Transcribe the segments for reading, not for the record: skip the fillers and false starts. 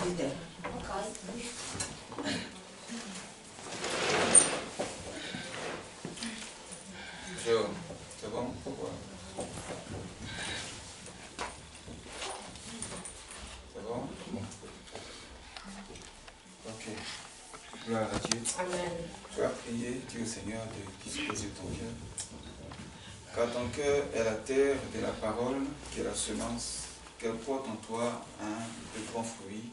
C'est bon? Pourquoi? C'est bon? Ok. Gloire à Dieu. Amen. Tu vas prier, dis au Seigneur de disposer ton cœur. Car ton cœur est la terre de la parole, qui est la semence, qu'elle porte en toi de bons fruits.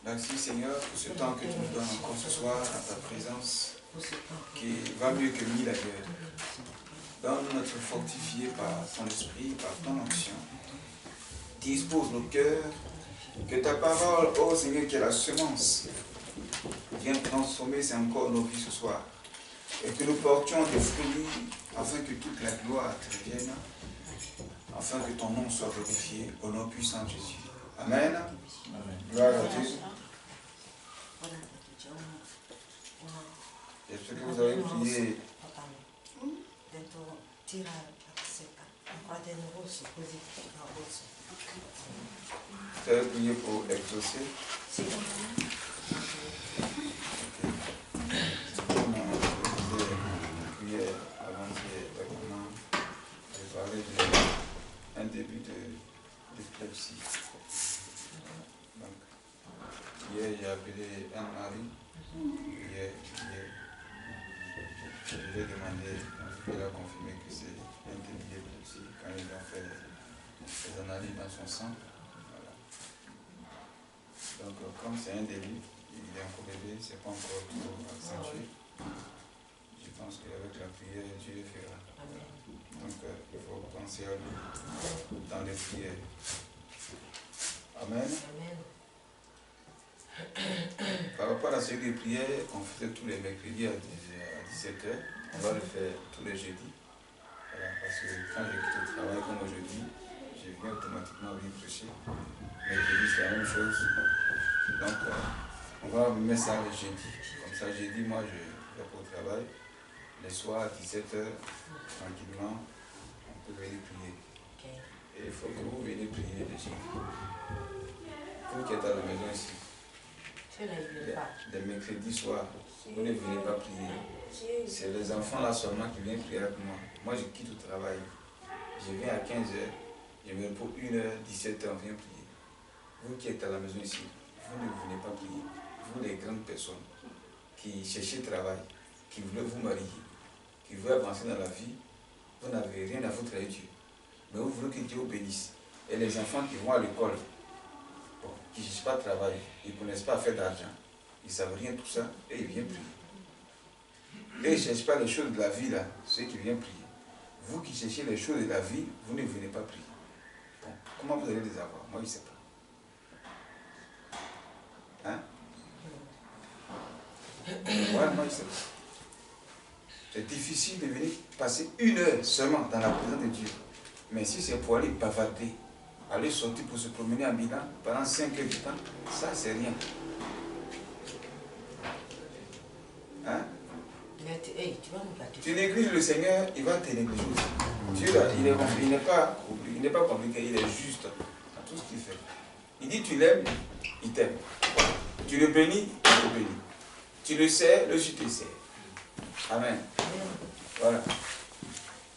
Merci Seigneur pour ce temps que tu nous donnes encore ce soir à ta présence, qui va mieux que mille ailleurs. Donne-nous d'être fortifiés par ton esprit, par ton onction. Dispose nos cœurs, que ta parole, ô Seigneur, qui est la semence, vienne transformer encore nos vies ce soir. Et que nous portions des fruits afin que toute la gloire te revienne, afin que ton nom soit glorifié au nom puissant de Jésus. Amen. Amen. Gloire à Dieu. Est-ce que vous avez prié? Vous avez prié pour exaucer? J'ai parlé d'un début d'épilepsie. Donc, hier, j'ai appelé un mari. Hier, je lui ai demandé, il a confirmé que c'est un début d'épilepsie quand ils ont fait les analyses dans son sang. Voilà. Donc, comme c'est un début, il est encore bébé, c'est pas encore trop accentué. Je pense qu'avec la prière, Dieu fera. Donc, il faut penser à lui dans les prières. Amen. Par rapport à ce de prière qu'on faisait tous les mercredis à 17h, on va le faire tous les jeudis. Voilà, parce que quand je quitte le travail comme aujourd'hui, je viens automatiquement venir prêcher. Mais jeudi, c'est la même chose. Donc, on va mettre ça le jeudi. Comme ça, jeudi, moi, je vais pour le travail. Les soirs à 17h, tranquillement, on peut venir prier. Et il faut que vous veniez prier les jeudis. Vous qui êtes à la maison ici, les mercredis soirs, vous ne venez pas prier. C'est les enfants là seulement qui viennent prier avec moi. Moi, je quitte le travail. Je viens à 15h, je me repose 1h, 17h, on vient prier. Vous qui êtes à la maison ici, vous ne venez pas prier. Vous, les grandes personnes qui cherchez travail, qui voulaient vous marier, qui veulent avancer dans la vie, vous n'avez rien à foutre avec Dieu. Mais vous voulez que Dieu vous bénisse. Et les enfants qui vont à l'école, qui ne cherchent pas de travail, ils ne connaissent pas à faire d'argent, ils ne savent rien de tout ça, et ils viennent prier. Et ils ne cherchent pas les choses de la vie, là, ceux qui viennent prier. Vous qui cherchez les choses de la vie, vous ne venez pas prier. Bon, comment vous allez les avoir? Moi, je ne sais pas. Hein? Ouais, moi, je ne sais pas. C'est difficile de venir passer 1 heure seulement dans la présence de Dieu. Mais si c'est pour aller bavarder, aller sortir pour se promener à Milan pendant 5 heures de temps, ça c'est rien. Hein? Tu négliges le Seigneur, il va te négliger aussi. Dieu là, il n'est pas compliqué, il est juste dans tout ce qu'il fait. Il dit tu l'aimes, il t'aime. Tu le bénis, il te bénit. Tu le sais, le Dieu te sait. Amen. Voilà.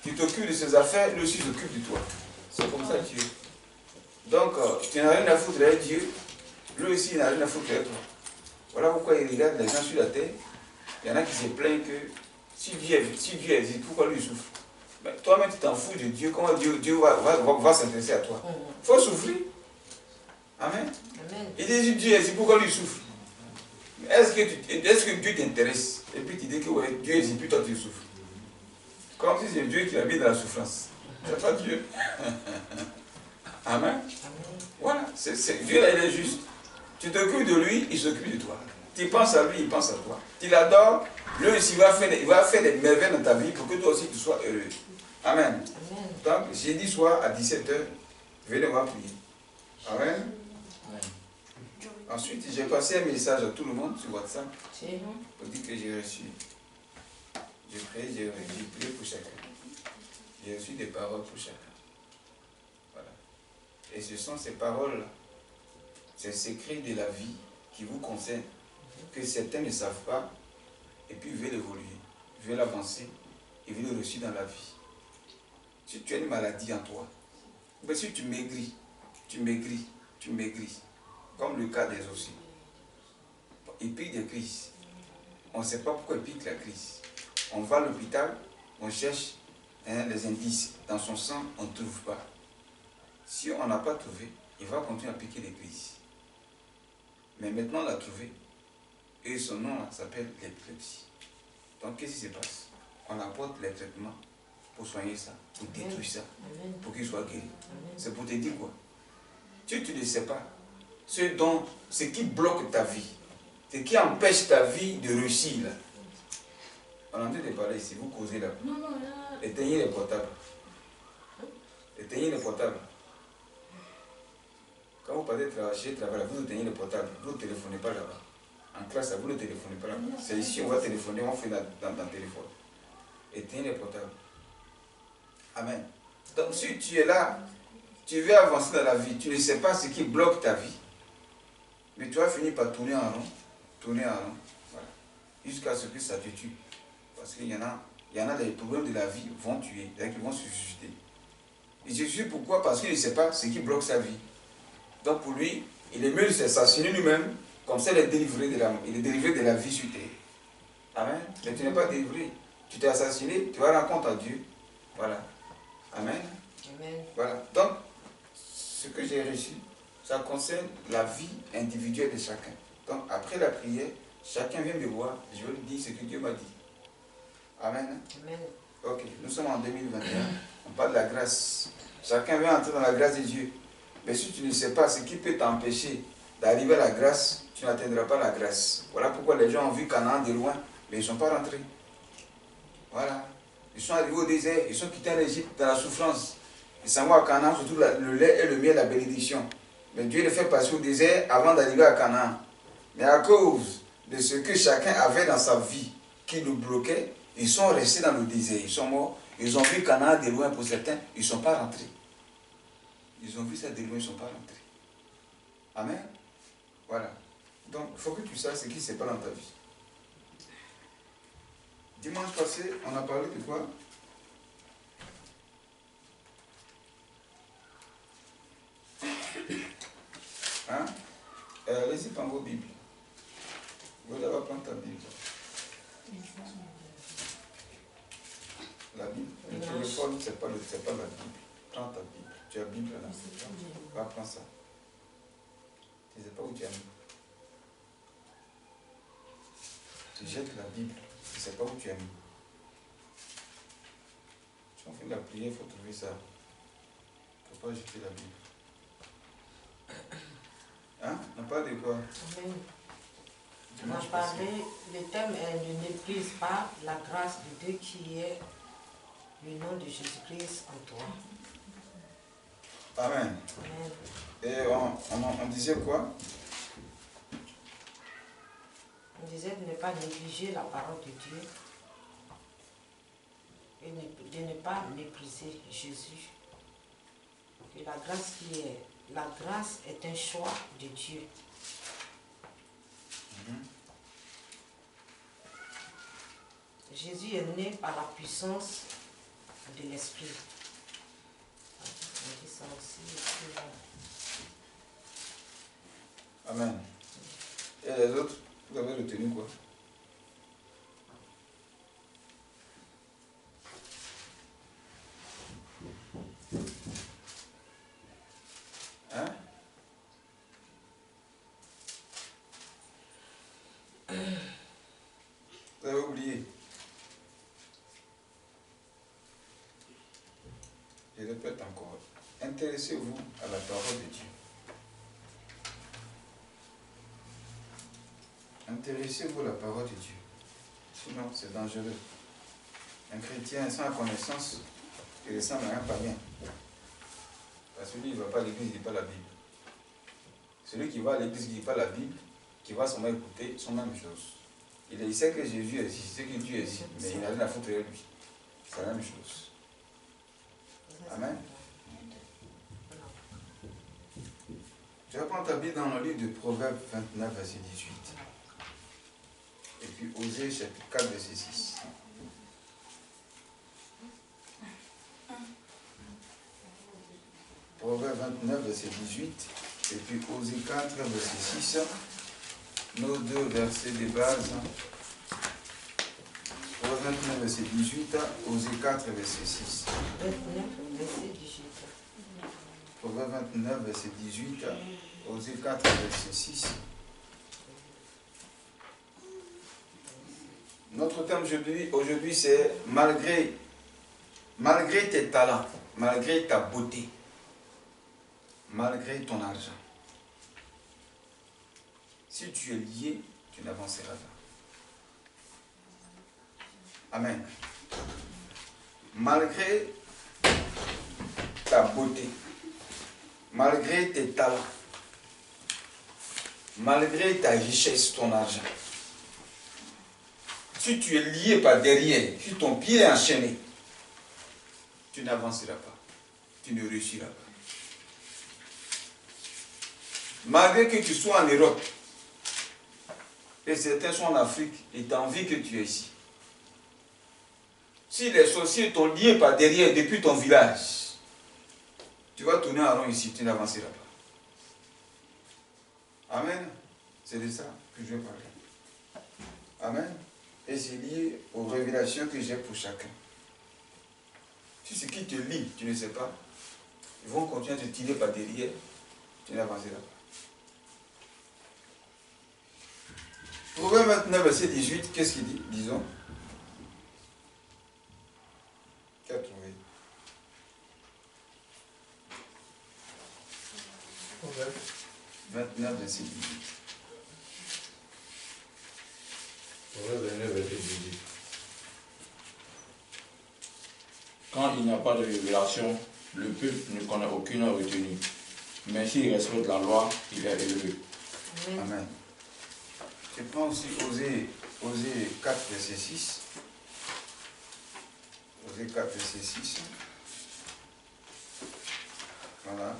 Tu t'occupes de ses affaires, lui aussi s'occupe de toi. C'est comme ça Dieu. Donc, tu n'as rien à foutre avec Dieu, lui aussi il n'a rien à foutre avec toi. Voilà pourquoi il regarde les gens sur la terre. Il y en a qui se plaignent que si Dieu existe, pourquoi lui souffre? Mais toi-même tu t'en fous de Dieu, comment Dieu va s'intéresser à toi? Il faut souffrir. Amen. Il dit si Dieu existe, pourquoi lui souffre? Est-ce que Dieu t'intéresse? Et puis tu dis que ouais, Dieu existe, puis toi tu souffres. Comme si c'est Dieu qui habite dans la souffrance. C'est pas Dieu. Amen. Voilà, Dieu là il est juste. Tu t'occupes de lui, il s'occupe de toi. Tu penses à lui, il pense à toi. Tu l'adores, lui aussi il va faire des merveilles dans ta vie pour que toi aussi tu sois heureux. Amen. Donc jeudi soir à 17h, venez voir prier. Amen. Ensuite, j'ai passé un message à tout le monde sur WhatsApp pour dire que j'ai reçu. J'ai prié pour chacun. J'ai reçu des paroles pour chacun. Voilà. Et ce sont ces paroles c'est le secret de la vie qui vous concerne, que certains ne savent pas, et puis ils veulent évoluer, ils veulent avancer, ils veulent réussir dans la vie. Si tu as une maladie en toi, mais si tu maigris, comme le cas des aussi, il pique des crises. On ne sait pas pourquoi il pique la crise. On va à l'hôpital, on cherche les indices. Dans son sang, on ne trouve pas. Si on n'a pas trouvé, il va continuer à piquer des crises. Mais maintenant, on l'a trouvé. Et son nom s'appelle l'épilepsie. Donc, qu'est-ce qui se passe? On apporte les traitements pour soigner ça, pour détruire ça, pour qu'il soit guéri. C'est pour te dire quoi? Si tu ne sais pas, ce qui bloque ta vie, ce qui empêche ta vie de réussir, là. On est en train de parler ici, vous causez là. Éteignez les portables. Éteignez les portables. Quand vous partez travailler, vous éteignez les portables. Vous ne téléphonez pas là-bas. En classe, vous ne téléphonez pas là-bas. C'est ici, on va téléphoner, on fait dans le téléphone. Éteignez les portables. Amen. Donc si tu es là, tu veux avancer dans la vie, tu ne sais pas ce qui bloque ta vie, mais tu vas finir par tourner en rond, voilà, jusqu'à ce que ça te tue. Parce qu'il y en a des problèmes de la vie vont tuer, qui vont se susciter. Et je suis pourquoi? Parce qu'il ne sait pas ce qui bloque sa vie. Donc pour lui, il est mieux de s'assassiner lui-même, comme ça il est délivré de la vie sur terre. Amen. Mais tu n'es pas délivré. Tu t'es assassiné, tu vas rendre compte à Dieu. Voilà. Amen. Amen. Voilà. Donc, ce que j'ai reçu, ça concerne la vie individuelle de chacun. Donc, après la prière, chacun vient me voir, je lui dis ce que Dieu m'a dit. Amen. Amen. Ok, nous sommes en 2021, on parle de la grâce. Chacun veut entrer dans la grâce de Dieu. Mais si tu ne sais pas ce qui peut t'empêcher d'arriver à la grâce, tu n'atteindras pas la grâce. Voilà pourquoi les gens ont vu Canaan de loin, mais ils ne sont pas rentrés. Voilà. Ils sont arrivés au désert, ils sont quittés l'Égypte dans la souffrance. Ils s'en vont à Canaan, surtout le lait et le miel, la bénédiction. Mais Dieu les fait passer au désert avant d'arriver à Canaan. Mais à cause de ce que chacun avait dans sa vie qui le bloquait, ils sont restés dans le désert, ils sont morts. Ils ont vu Canaan de loin pour certains, ils ne sont pas rentrés. Ils ont vu ça de loin, ils ne sont pas rentrés. Amen. Voilà. Donc, il faut que tu saches ce qui se passe dans ta vie. Dimanche passé, on a parlé de quoi? Hein? Allez-y, prends vos Bibles. Vous allez prendre ta Bible. La Bible. Le téléphone, ce n'est pas la Bible. Prends ta Bible. Tu as la Bible là. Va prendre ça. Tu ne sais pas où tu as mis. Tu jettes la Bible. Tu ne sais pas où tu as mis. Si on fait la prière, il faut trouver ça. Il ne faut pas jeter la Bible. Hein? On parle de quoi? Amen. On a parlé, le thème est ne méprise pas la grâce de Dieu qui est le nom de Jésus-Christ en toi. Amen. Amen. Et on disait quoi? On disait de ne pas négliger la parole de Dieu et de ne pas mépriser Jésus. Et la grâce est un choix de Dieu. Jésus est né par la puissance de l'Esprit. On dit ça aussi. Amen. Et les autres, vous avez retenu quoi? Hein? Vous avez oublié? Je répète encore. Intéressez-vous à la parole de Dieu. Intéressez-vous à la parole de Dieu. Sinon, c'est dangereux. Un chrétien sans la connaissance, il ressemble à un païen. Parce que lui, il ne va pas à l'église, il ne lit pas la Bible. Celui qui va à l'église, il ne lit pas la Bible, qui va seulement écouter, sont la même chose. Il sait que Jésus existe, il sait que Dieu existe, mais il n'a rien à foutre de lui. C'est la même chose. Amen. Tu vas prendre ta Bible dans le livre de Proverbes 29, verset 18. Et puis Osée, chapitre 4, verset 6. Proverbe 29, verset 18. Et puis Osée 4, verset 6. Nos deux versets de base. Proverbe 29, verset 18. Osée 4, verset 6. 29, verset 18. Proverbe 29, verset 18. Osée 4, verset 6. Notre thème aujourd'hui c'est malgré tes talents, malgré ta beauté, malgré ton argent. Si tu es lié, tu n'avanceras pas. Amen. Malgré ta beauté, malgré tes talents, malgré ta richesse, ton argent, si tu es lié par derrière, si ton pied est enchaîné, tu n'avanceras pas, tu ne réussiras pas. Malgré que tu sois en Europe, et certains sont en Afrique, et tu as envie que tu es ici. Si les sorciers t'ont lié par derrière depuis ton village, tu vas tourner en rond ici, tu n'avanceras pas. Amen. C'est de ça que je vais parler. Amen. Et c'est lié aux révélations que j'ai pour chacun. Si ce qui te lie, tu ne sais pas, ils vont continuer à te tirer par derrière, tu n'avanceras pas. Proverbe 29, verset 18, qu'est-ce qu'il dit? Disons. 4, oui. Proverbe 29, verset 18. Proverbe 29, verset 18. Quand il n'y a pas de révélation, le peuple ne connaît aucune retenue. Mais s'il respecte la loi, il est élevé. Amen. Je prends aussi Osée 4, verset 6. Osée 4, verset 6. Voilà.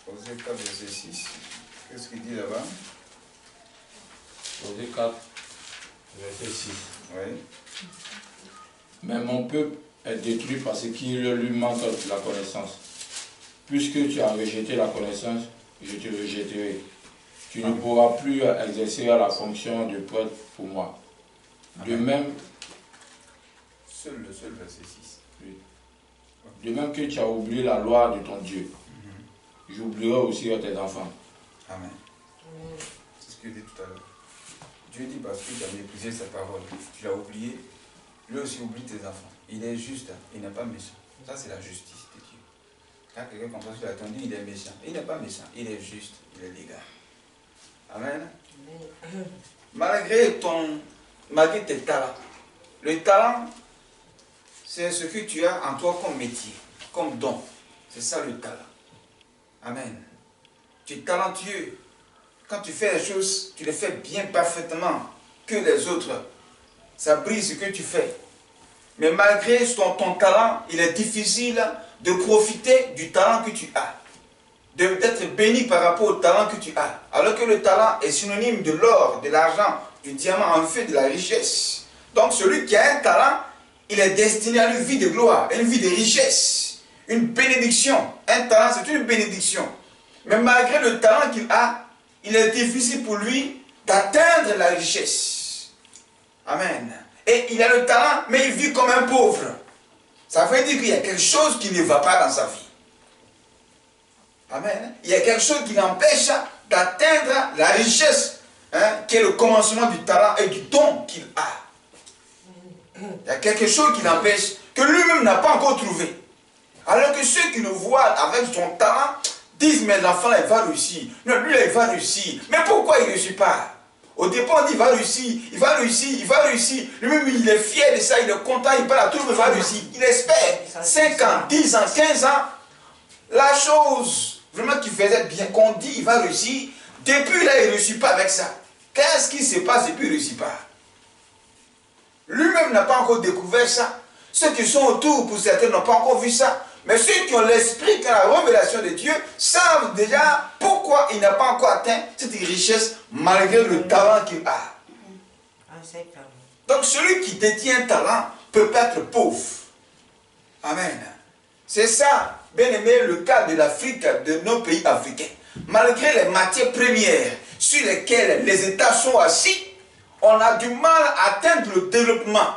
Osée 4, verset 6. Qu'est-ce qu'il dit là-bas? Osée 4, Verset 6. Oui. mais mon peuple est détruit parce qu'il lui manque la connaissance. Puisque tu as rejeté la connaissance, je te rejetterai. Tu ne pourras plus exercer la fonction de prêtre pour moi. De même, Le seul verset 6. de même que tu as oublié la loi de ton Dieu, j'oublierai aussi tes enfants. Amen. C'est ce que je dis tout à l'heure. Dieu dit parce que tu as méprisé sa parole, tu l'as oublié, lui aussi oublie tes enfants. Il est juste, il n'est pas méchant. Ça c'est la justice de Dieu. Quand quelqu'un comme ça tu l'as entendu, il est méchant. Il n'est pas méchant, il est juste, il est légal. Amen. Malgré tes talents. Le talent, c'est ce que tu as en toi comme métier, comme don. C'est ça le talent. Amen. Tu es talentueux. Quand tu fais les choses, tu les fais bien parfaitement que les autres. Ça brille ce que tu fais. Mais malgré ton talent, il est difficile de profiter du talent que tu as. D'être béni par rapport au talent que tu as. Alors que le talent est synonyme de l'or, de l'argent, du diamant, en fait de la richesse. Donc celui qui a un talent, il est destiné à une vie de gloire, à une vie de richesse, une bénédiction. Un talent, c'est une bénédiction. Mais malgré le talent qu'il a, il est difficile pour lui d'atteindre la richesse. Amen. Et il a le talent, mais il vit comme un pauvre. Ça veut dire qu'il y a quelque chose qui ne va pas dans sa vie. Amen. Il y a quelque chose qui l'empêche d'atteindre la richesse, qui est le commencement du talent et du don qu'il a. Il y a quelque chose qui l'empêche, que lui-même n'a pas encore trouvé. Alors que ceux qui le voient avec son talent disent, mais l'enfant là, il va réussir. Non, lui là, il va réussir. Mais pourquoi il ne réussit pas? Au départ, on dit, il va réussir, il va réussir, il va réussir. Lui-même, il est fier de ça, il est content, il parle à tout le monde, il va réussir. Il espère 5 ans, 10 ans, 15 ans. La chose vraiment qui faisait bien, qu'on dit, il va réussir. Depuis là, il ne réussit pas avec ça. Qu'est-ce qui se passe depuis qu'il ne réussit pas? Lui-même n'a pas encore découvert ça. Ceux qui sont autour, pour certains, n'ont pas encore vu ça. Mais ceux qui ont l'esprit, qui ont la révélation de Dieu, savent déjà pourquoi il n'a pas encore atteint cette richesse malgré le talent qu'il a. Donc celui qui détient un talent peut pas être pauvre. Amen. C'est ça, bien aimé, le cas de l'Afrique, de nos pays africains. Malgré les matières premières sur lesquelles les États sont assis, on a du mal à atteindre le développement.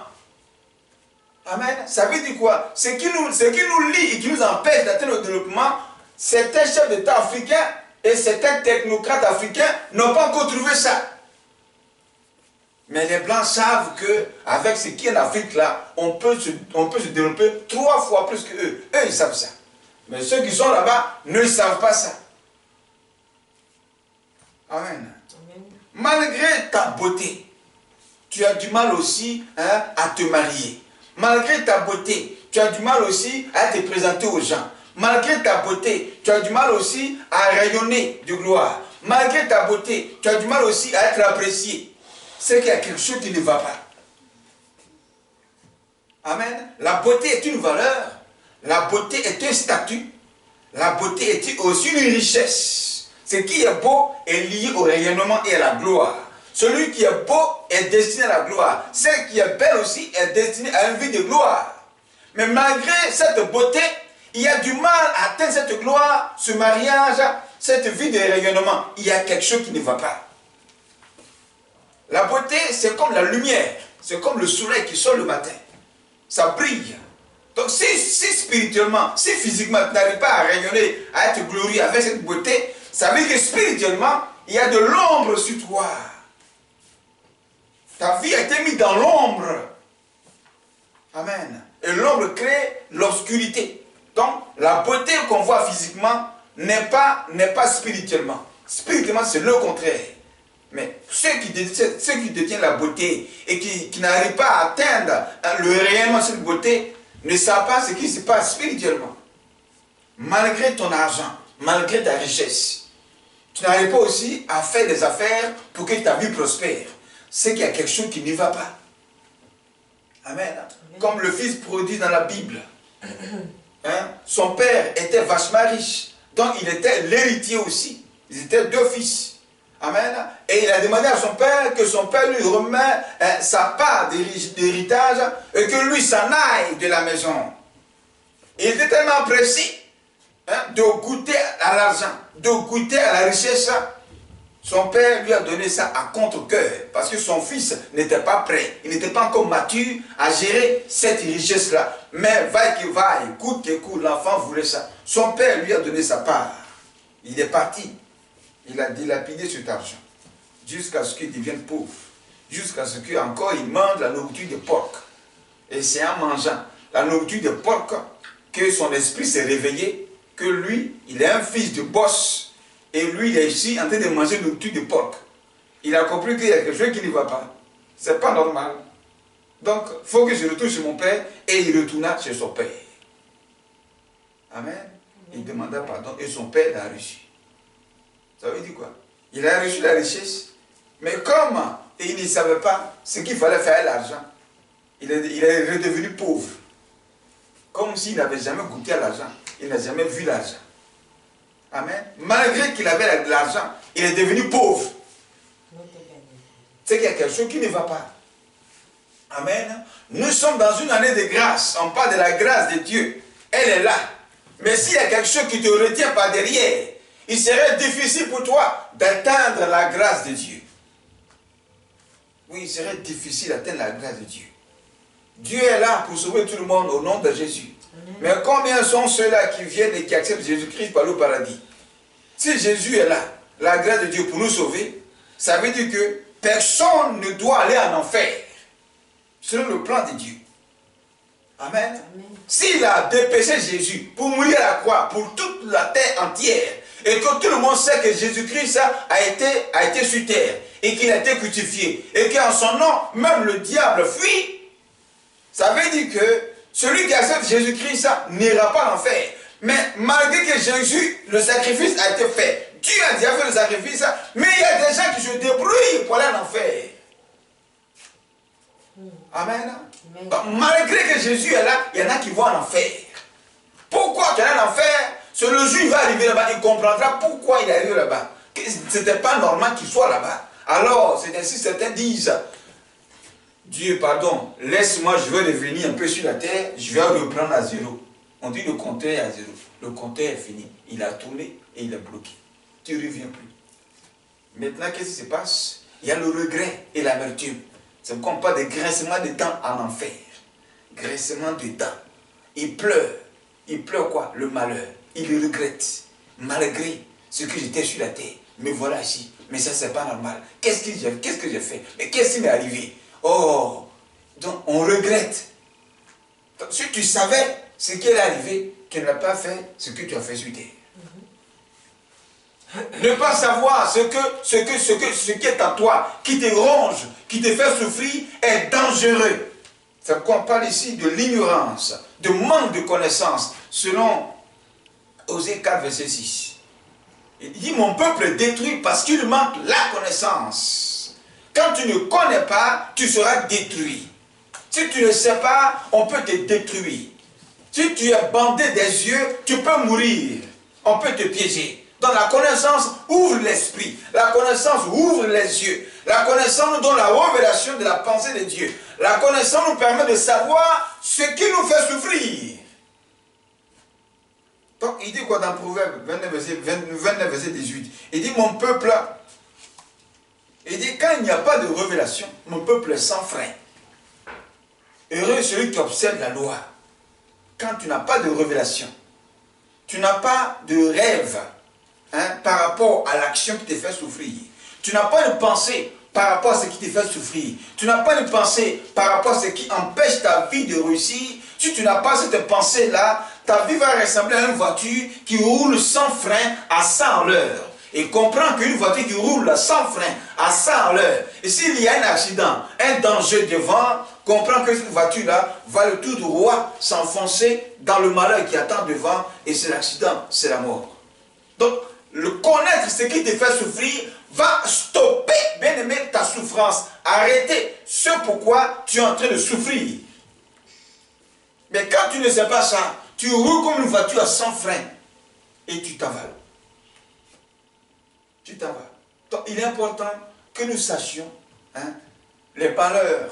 Amen. Ça veut dire quoi? Ce qui nous lie et qui nous empêche d'atteindre le développement, certains chefs d'État africains et certains technocrates africains n'ont pas encore trouvé ça. Mais les Blancs savent qu'avec ce qui est en Afrique là, on peut se développer 3 fois plus qu'eux. Eux, ils savent ça. Mais ceux qui sont là-bas ne savent pas ça. Amen. Amen. Malgré ta beauté, tu as du mal aussi à te marier. Malgré ta beauté, tu as du mal aussi à te présenter aux gens. Malgré ta beauté, tu as du mal aussi à rayonner de gloire. Malgré ta beauté, tu as du mal aussi à être apprécié. C'est qu'il y a quelque chose qui ne va pas. Amen. La beauté est une valeur. La beauté est un statut. La beauté est aussi une richesse. Ce qui est beau est lié au rayonnement et à la gloire. Celui qui est beau est destiné à la gloire. Celle qui est belle aussi est destinée à une vie de gloire. Mais malgré cette beauté, il y a du mal à atteindre cette gloire, ce mariage, cette vie de rayonnement. Il y a quelque chose qui ne va pas. La beauté, c'est comme la lumière. C'est comme le soleil qui sort le matin. Ça brille. Donc si spirituellement, si physiquement, tu n'arrives pas à rayonner, à être glorieux avec cette beauté, ça veut dire que spirituellement, il y a de l'ombre sur toi. Ta vie a été mise dans l'ombre. Amen. Et l'ombre crée l'obscurité. Donc, la beauté qu'on voit physiquement n'est pas spirituellement. Spirituellement, c'est le contraire. Mais ceux qui détiennent la beauté et qui n'arrivent pas à atteindre le rayonnement de cette beauté ne savent pas ce qui se passe spirituellement. Malgré ton argent, malgré ta richesse, tu n'arrives pas aussi à faire des affaires pour que ta vie prospère. C'est qu'il y a quelque chose qui n'y va pas. Amen. Comme le fils prodigue dans la Bible. Son père était vachement riche. Donc il était l'héritier aussi. Ils étaient 2 fils. Amen. Et il a demandé à son père que son père lui remet sa part d'héritage et que lui s'en aille de la maison. Il était tellement pressé de goûter à l'argent, de goûter à la richesse. Son père lui a donné ça à contre-cœur parce que son fils n'était pas prêt. Il n'était pas encore mature à gérer cette richesse-là. Mais vaille que vaille, coûte que coûte, l'enfant voulait ça. Son père lui a donné sa part. Il est parti. Il a dilapidé cet argent jusqu'à ce qu'il devienne pauvre. Jusqu'à ce qu'encore il mange la nourriture de porc. Et c'est en mangeant la nourriture de porc que son esprit s'est réveillé, que lui, il est un fils de boss. Et lui, il est ici en train de manger la nourriture de porc. Il a compris qu'il y a quelque chose qui ne va pas. C'est pas normal. Donc, il faut que je retourne chez mon père. Et il retourna chez son père. Amen. Il demanda pardon et son père l'a reçu. Ça veut dire quoi? Il a reçu la richesse, mais comme il ne savait pas ce qu'il fallait faire avec l'argent, il est redevenu pauvre. Comme s'il n'avait jamais goûté à l'argent, il n'a jamais vu l'argent. Amen. Malgré qu'il avait de l'argent, il est devenu pauvre. C'est qu'il y a quelque chose qui ne va pas. Amen. Nous sommes dans une année de grâce. On parle de la grâce de Dieu. Elle est là. Mais s'il y a quelque chose qui te retient par derrière, il serait difficile pour toi d'atteindre la grâce de Dieu. Oui, il serait difficile d'atteindre la grâce de Dieu. Dieu est là pour sauver tout le monde au nom de Jésus. Mais combien sont ceux-là qui viennent et qui acceptent Jésus-Christ par le paradis? Si Jésus est là, la grâce de Dieu pour nous sauver, ça veut dire que personne ne doit aller en enfer. Selon le plan de Dieu. Amen. S'il a dépêché Jésus pour mourir à la croix pour toute la terre entière, et que tout le monde sait que Jésus-Christ a été sur terre, et qu'il a été crucifié, et qu'en son nom, même le diable fuit, ça veut dire que celui qui accepte Jésus-Christ n'ira pas en enfer. Mais malgré que Jésus, le sacrifice a été fait, Dieu a déjà fait le sacrifice, mais il y a des gens qui se débrouillent pour aller en enfer. Amen. Donc, malgré que Jésus est là, il y en a qui vont en enfer. Pourquoi tu es en enfer? C'est le jour il va arriver là-bas, il comprendra pourquoi il est arrivé là-bas. Ce n'était pas normal qu'il soit là-bas. Alors, c'est ainsi certains disent, Dieu, pardon, laisse-moi, je vais revenir un peu sur la terre, je vais reprendre à zéro. On dit le compteur est à zéro. Le compteur est fini. Il a tourné et il est bloqué. Tu ne reviens plus. Maintenant, qu'est-ce qui se passe? Il y a le regret et l'amertume. C'est comme pas de grincement de dents en enfer. Grincement de dents. Il pleure. Il pleure quoi? Le malheur. Il le regrette. Malgré ce que j'étais sur la terre. Mais voilà ici. Mais ça, c'est pas normal. Qu'est-ce que j'ai fait? Mais qu'est-ce qui m'est arrivé? Oh! Donc, on regrette. Donc, si tu savais ce qui est arrivé, tu n'as pas fait ce que tu as fait sur terre. Ne pas savoir ce qui est en toi, qui te ronge, qui te fait souffrir, est dangereux. C'est pourquoi on parle ici de l'ignorance, de manque de connaissance, selon Osée 4, verset 6. Il dit, mon peuple est détruit parce qu'il manque la connaissance. Quand tu ne connais pas, tu seras détruit. Si tu ne sais pas, on peut te détruire. Si tu es bandé des yeux, tu peux mourir. On peut te piéger. Donc la connaissance ouvre l'esprit. La connaissance ouvre les yeux. La connaissance nous donne la révélation de la pensée de Dieu. La connaissance nous permet de savoir ce qui nous fait souffrir. Donc il dit quoi dans Proverbe 29, verset 18? Il dit, mon peuple, il dit, quand il n'y a pas de révélation, mon peuple est sans frein. Heureux celui qui observe la loi. Quand tu n'as pas de révélation, tu n'as pas de rêve, par rapport à l'action qui te fait souffrir. Tu n'as pas de pensée par rapport à ce qui te fait souffrir. Tu n'as pas de pensée par rapport à ce qui empêche ta vie de réussir. Si tu n'as pas cette pensée-là, ta vie va ressembler à une voiture qui roule sans frein à 100 à l'heure. Et comprends qu'une voiture qui roule sans frein à 100 à l'heure, et s'il y a un accident, un danger devant, comprends que cette voiture-là va le tout droit s'enfoncer dans le malheur qui attend devant, et c'est l'accident, c'est la mort. Donc, le connaître ce qui te fait souffrir va stopper, bien aimé, ta souffrance. Arrêter ce pourquoi tu es en train de souffrir. Mais quand tu ne sais pas ça, tu roules comme une voiture à 100 freins et tu t'en vas. Tu t'en vas. Donc, il est important que nous sachions les malheurs,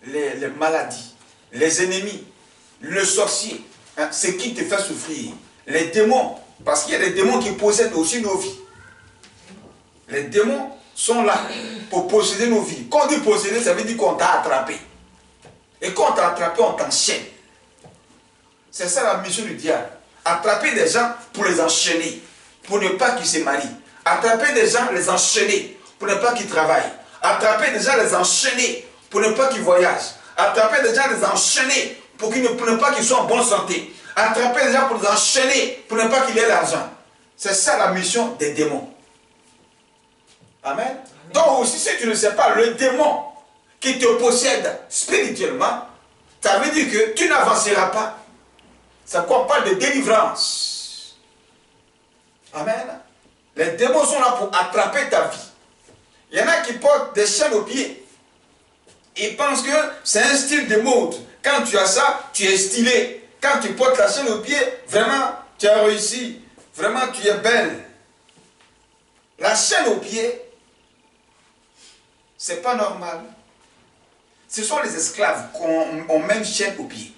les maladies, les ennemis, le sorcier, ce qui te fait souffrir, les démons. Parce qu'il y a des démons qui possèdent aussi nos vies. Les démons sont là pour posséder nos vies. Quand on dit posséder, ça veut dire qu'on t'a attrapé. Et quand on t'a attrapé, on t'enchaîne. C'est ça la mission du diable. Attraper des gens pour les enchaîner, pour ne pas qu'ils se marient. Attraper des gens, les enchaîner, pour ne pas qu'ils travaillent. Attraper des gens, les enchaîner, pour ne pas qu'ils voyagent. Attraper des gens, les enchaîner, pour ne pas qu'ils soient en bonne santé. Attraper les gens pour les enchaîner, pour ne pas qu'il ait l'argent. C'est ça la mission des démons. Amen. Amen. Donc aussi, si tu ne sais pas, le démon qui te possède spirituellement, ça veut dire que tu n'avanceras pas. C'est quoi on parle de délivrance. Amen. Les démons sont là pour attraper ta vie. Il y en a qui portent des chaînes aux pieds. Ils pensent que c'est un style de mode. Quand tu as ça, tu es stylé. Quand tu portes la chaîne au pied, vraiment, tu as réussi. Vraiment, tu es belle. La chaîne au pied, c'est pas normal. Ce sont les esclaves qu'on met une chaîne au pied.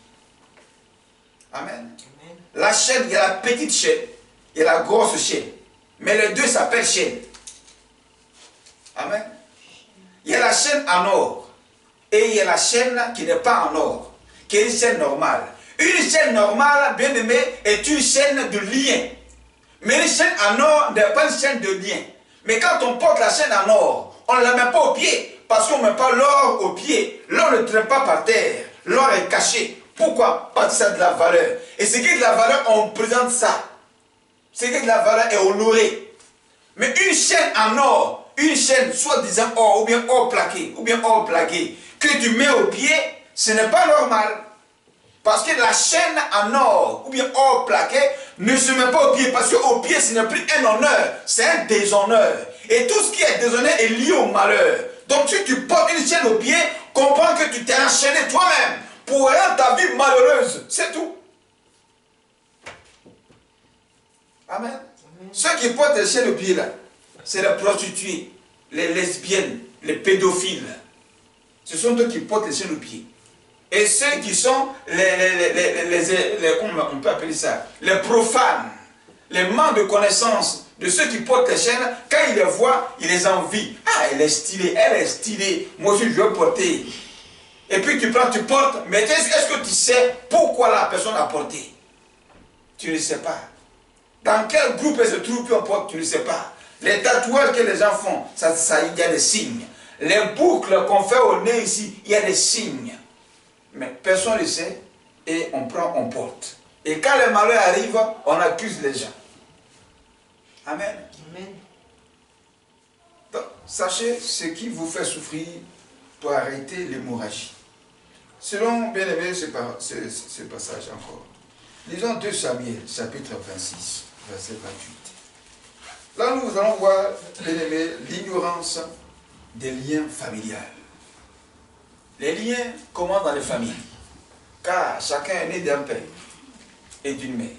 Amen. Amen. La chaîne, il y a la petite chaîne et la grosse chaîne. Mais les deux s'appellent chaîne. Amen. Il y a la chaîne en or et il y a la chaîne qui n'est pas en or, qui est une chaîne normale. Une chaîne normale, bien aimée, est une chaîne de lien. Mais une chaîne en or n'est pas une chaîne de lien. Mais quand on porte la chaîne en or, on ne la met pas au pied. Parce qu'on ne met pas l'or au pied. L'or ne traîne pas par terre. L'or est caché. Pourquoi? Parce que ça a de la valeur. Et ce qui est de la valeur, on présente ça. Ce qui est de la valeur est honoré. Mais une chaîne en or, une chaîne soi-disant or, ou bien or plaqué, ou bien or plaqué, que tu mets au pied, ce n'est pas normal. Parce que la chaîne en or, ou bien or plaqué, ne se met pas au pied. Parce qu'au pied, ce n'est plus un honneur, c'est un déshonneur. Et tout ce qui est déshonneur est lié au malheur. Donc si tu portes une chaîne au pied, Comprends que tu t'es enchaîné toi-même pour rendre ta vie malheureuse. C'est tout. Amen. Amen. Ceux qui portent les chaînes de pied là, c'est les prostituées, les lesbiennes, les pédophiles. Ce sont eux qui portent les chaînes de pied. Et ceux qui sont comment on peut appeler ça, les profanes, les manques de connaissance de ceux qui portent les chaînes, quand ils les voient, ils les envient. Ah, elle est stylée, elle est stylée, moi aussi je veux porter. Et puis tu prends, tu portes, mais est-ce que tu sais pourquoi la personne a porté? Tu ne sais pas. Dans quel groupe elle se trouve, peu importe, tu ne sais pas. Les tatouages que les gens font, il y a des signes. Les boucles qu'on fait au nez ici, il y a des signes. Mais personne ne le sait et on prend, on porte. Et quand le malheur arrive, on accuse les gens. Amen. Amen. Donc, sachez ce qui vous fait souffrir pour arrêter l'hémorragie. Selon, bien aimé, ce passage encore. Lisons 2 Samuel, chapitre 26, verset 28. Là, nous allons voir, bien aimé, l'ignorance des liens familiaux. Les liens commencent dans les familles, car chacun est né d'un père et d'une mère.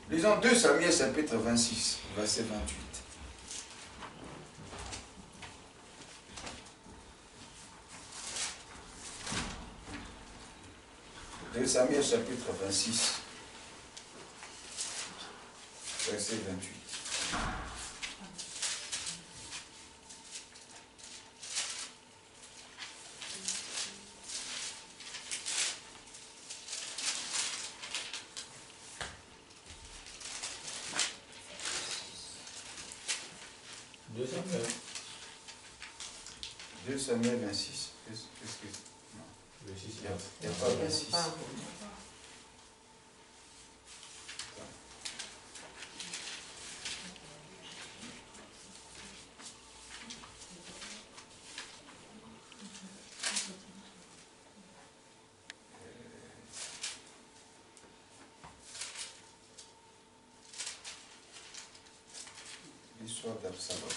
Lisons 2 Samuel, chapitre 26, verset 28. 2 Samuel, chapitre 26, verset 28. Deux Samuel. 2 Samuel 26. Qu'est-ce que c'est? Non. 26, Il n'y a pas 26. L'histoire d'Absalom.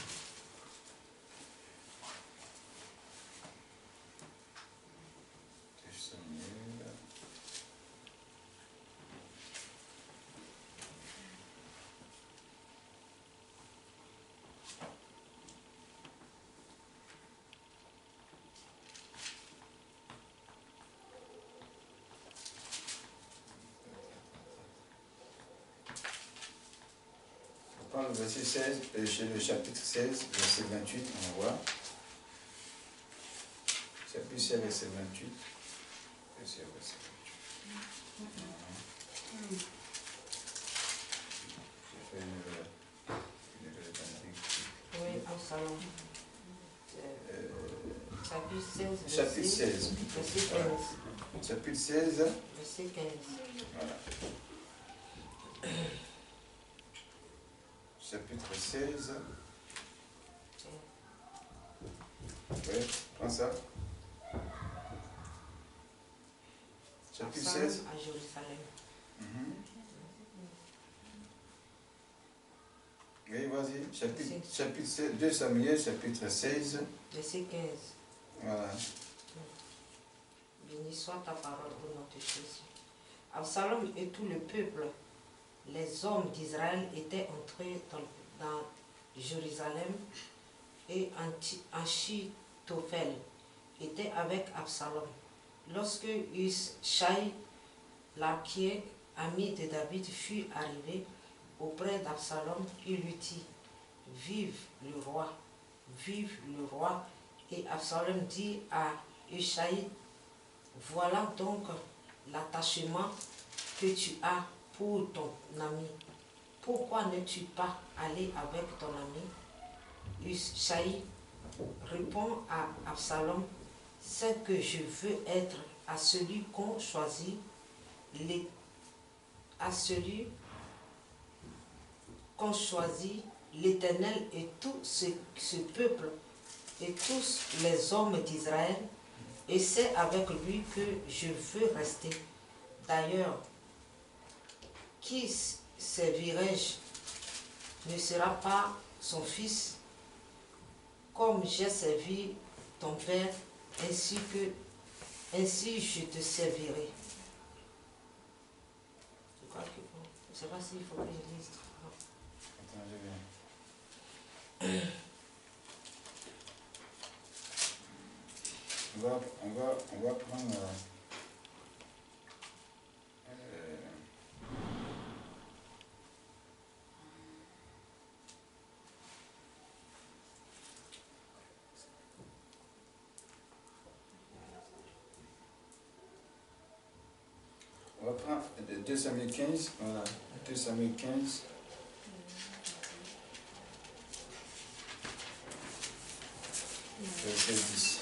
Le verset 16, chez le chapitre 16, verset 28, on voit. Chapitre 16, verset 28. Verset 28. J'ai fait une Oui, Absalom. Chapitre 16, chapitre 16. verset 15. Chapitre 16. Verset 15. Voilà. Chapitre 16. Oui, prends ça. Chapitre 16. À Jérusalem. Oui, vas-y. Chapitre 16, 2 Samuel, chapitre 16. Verset 15. Voilà. Béni soit ta parole au nom de Jésus. Absalom et tout le peuple, les hommes d'Israël étaient entrés dans Jérusalem et Achitophel était avec Absalom. Lorsque Hushai, l'archier, ami de David, fut arrivé auprès d'Absalom, il lui dit: Vive le roi, vive le roi. Et Absalom dit à Hushai: Voilà donc l'attachement que tu as pour ton ami. Pourquoi n'es-tu pas allé avec ton ami? Hushai répond à Absalom: C'est que je veux être à celui qu'on choisit, l'Éternel et tout ce peuple et tous les hommes d'Israël, et c'est avec lui que je veux rester. D'ailleurs, qui servirai-je? Ne sera pas son fils, comme j'ai servi ton père ainsi je te servirai. Je crois que bon, je ne sais pas s'il faut que je lise. Attends, je viens. On va prendre... on va prendre 2 Samuel 15, voilà, 2 Samuel 15. Verset 10.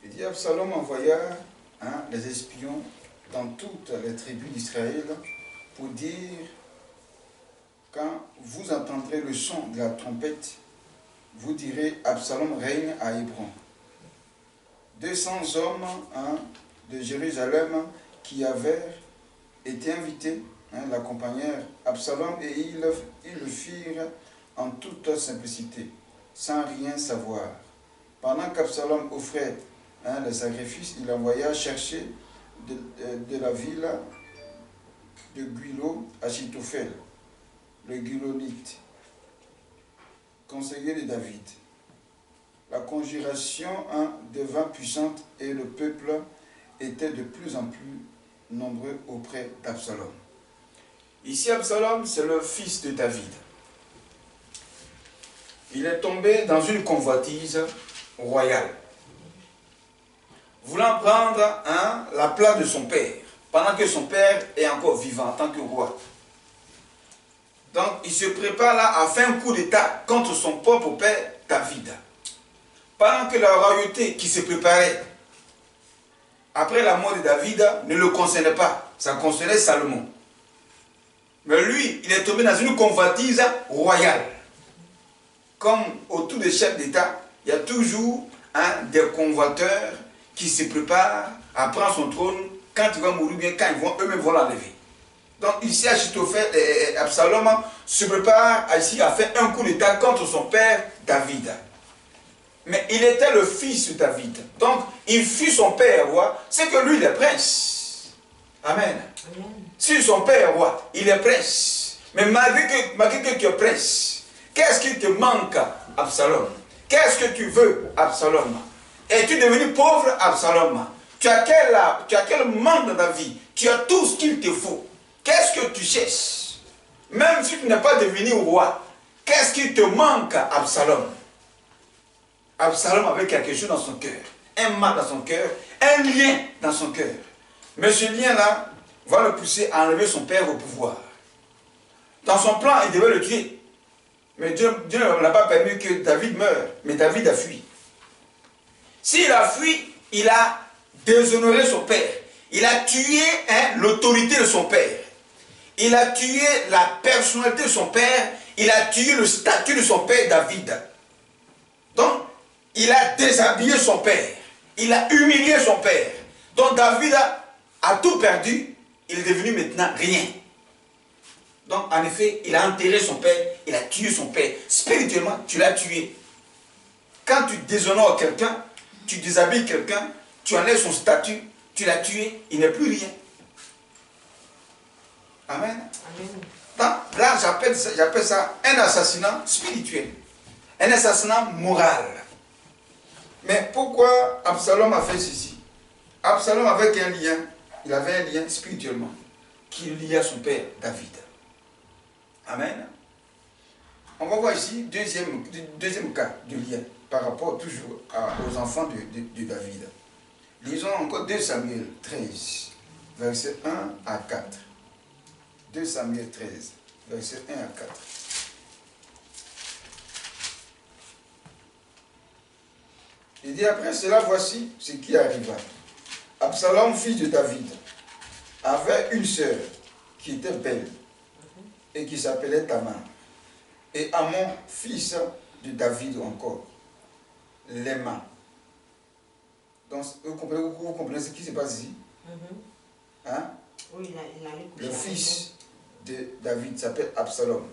Il dit, Absalom envoya les espions dans toutes les tribus d'Israël pour dire, quand vous entendrez le son de la trompette, vous direz, Absalom règne à Hébron. 200 hommes de Jérusalem qui avaient été invités l'accompagnèrent Absalom et ils le firent en toute simplicité, sans rien savoir. Pendant qu'Absalom offrait le sacrifice, il envoya chercher de la ville de Guilo Achitophel, le Guilonite, conseiller de David. La conjuration devint puissante et le peuple était de plus en plus nombreux auprès d'Absalom. Ici, Absalom, c'est le fils de David. Il est tombé dans une convoitise royale, voulant prendre la place de son père, pendant que son père est encore vivant en tant que roi. Donc, il se prépare là à faire un coup d'état contre son propre père David. Pendant que la royauté qui se préparait après la mort de David ne le concernait pas, ça concernait Salomon. Mais lui, il est tombé dans une convoitise royale. Comme autour des chefs d'État, il y a toujours des convoiteurs qui se préparent à prendre son trône quand il va mourir, bien quand eux-mêmes vont l'enlever. Donc ici, Absalom se prépare ici à faire un coup d'état contre son père David. Mais il était le fils de David. Donc, il fut son père roi. C'est que lui, il est prince. Amen. Amen. Si son père roi, il est prince. Mais malgré que tu es prince, qu'est-ce qui te manque, Absalom? Qu'est-ce que tu veux, Absalom? Es-tu devenu pauvre, Absalom? Tu as quel manque dans ta vie? Tu as tout ce qu'il te faut. Qu'est-ce que tu cherches? Même si tu n'es pas devenu roi, qu'est-ce qui te manque, Absalom? Absalom avait quelque chose dans son cœur, un mal dans son cœur, un lien dans son cœur. Mais ce lien-là va le pousser à enlever son père au pouvoir. Dans son plan, il devait le tuer. Mais Dieu n'a pas permis que David meure, mais David a fui. S'il a fui, il a déshonoré son père. Il a tué l'autorité de son père. Il a tué la personnalité de son père. Il a tué le statut de son père David. Donc, il a déshabillé son père. Il a humilié son père. Donc David a tout perdu. Il est devenu maintenant rien. Donc en effet, il a enterré son père. Il a tué son père. Spirituellement, tu l'as tué. Quand tu déshonores quelqu'un, tu déshabilles quelqu'un, tu enlèves son statut, tu l'as tué, il n'est plus rien. Amen. Amen. Donc, là, j'appelle ça un assassinat spirituel. Un assassinat moral. Mais pourquoi Absalom a fait ceci? Absalom avait un lien, il avait un lien spirituellement, qui liait à son père David. Amen. On va voir ici deuxième cas de lien, par rapport toujours aux enfants de David. Lisons encore 2 Samuel 13, versets 1 à 4. 2 Samuel 13, versets 1 à 4. Il dit, après cela, voici ce qui arriva. Absalom, fils de David, avait une sœur qui était belle et qui s'appelait Tamar. Et Amon, fils de David encore, l'aima. Donc, vous comprenez ce qui se passe ici? Hein? Oui, le fils de David s'appelle Absalom.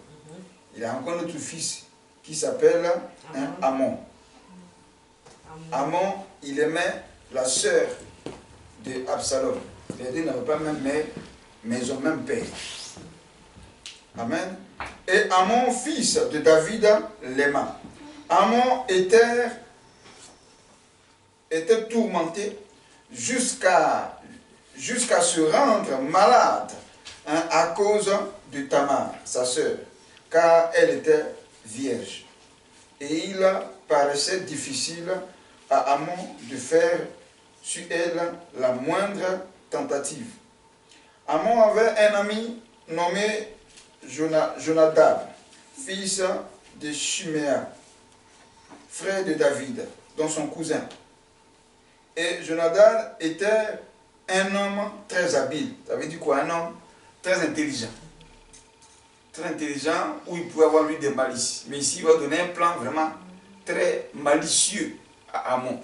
Il a encore un autre fils qui s'appelle Amon. Amon, il aimait la sœur de Absalom. Les deux n'avaient pas même mère, mais ils ont même père. Amen. Et Amon, fils de David, l'aima. Amon était tourmenté jusqu'à se rendre malade à cause de Tamar, sa sœur, car elle était vierge. Et il paraissait difficile à Amon de faire sur elle la moindre tentative. Amon avait un ami nommé Jonadab, fils de Shiméa, frère de David, dont son cousin. Et Jonadab était un homme très habile. Ça veut dire quoi? Un homme très intelligent. Très intelligent, où il pouvait avoir lui des malices. Mais ici, il va donner un plan vraiment très malicieux à Amon.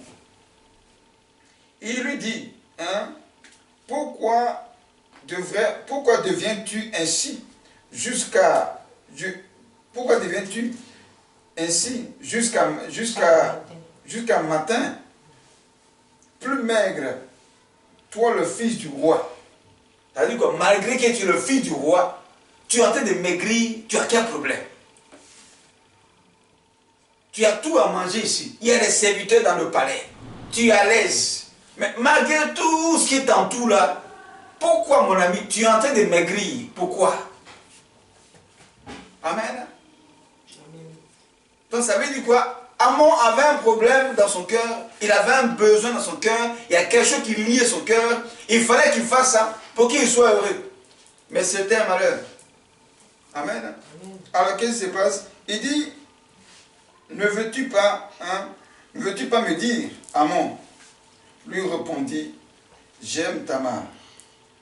Il lui dit, pourquoi deviens-tu ainsi jusqu'à matin, plus maigre, toi le fils du roi? C'est-à-dire que malgré que tu es le fils du roi, tu es en train de maigrir, tu as quel problème? Tu as tout à manger ici. Il y a des serviteurs dans le palais. Tu es à l'aise. Mais malgré tout ce qui t'entoure là, pourquoi mon ami, tu es en train de maigrir? Pourquoi? Amen. Donc ça veut dire quoi? Amon avait un problème dans son cœur, il avait un besoin dans son cœur, il y a quelque chose qui liait son cœur, il fallait qu'il fasse ça pour qu'il soit heureux. Mais c'était un malheur. Amen. Alors qu'est-ce qui se passe? Il dit, ne veux-tu pas me dire, Amon? Lui répondit, j'aime Tamar,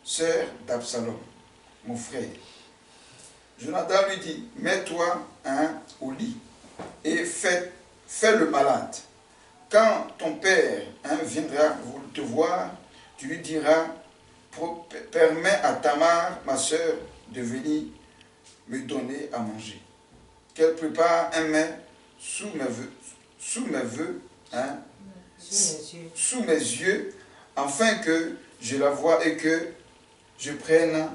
sœur d'Absalom, mon frère. Jonathan lui dit, mets-toi au lit et fais le malade. Quand ton père viendra te voir, tu lui diras, permets à Tamar, ma sœur, de venir me donner à manger. Qu'elle prépare un mets sous mes yeux, afin que je la voie et que je prenne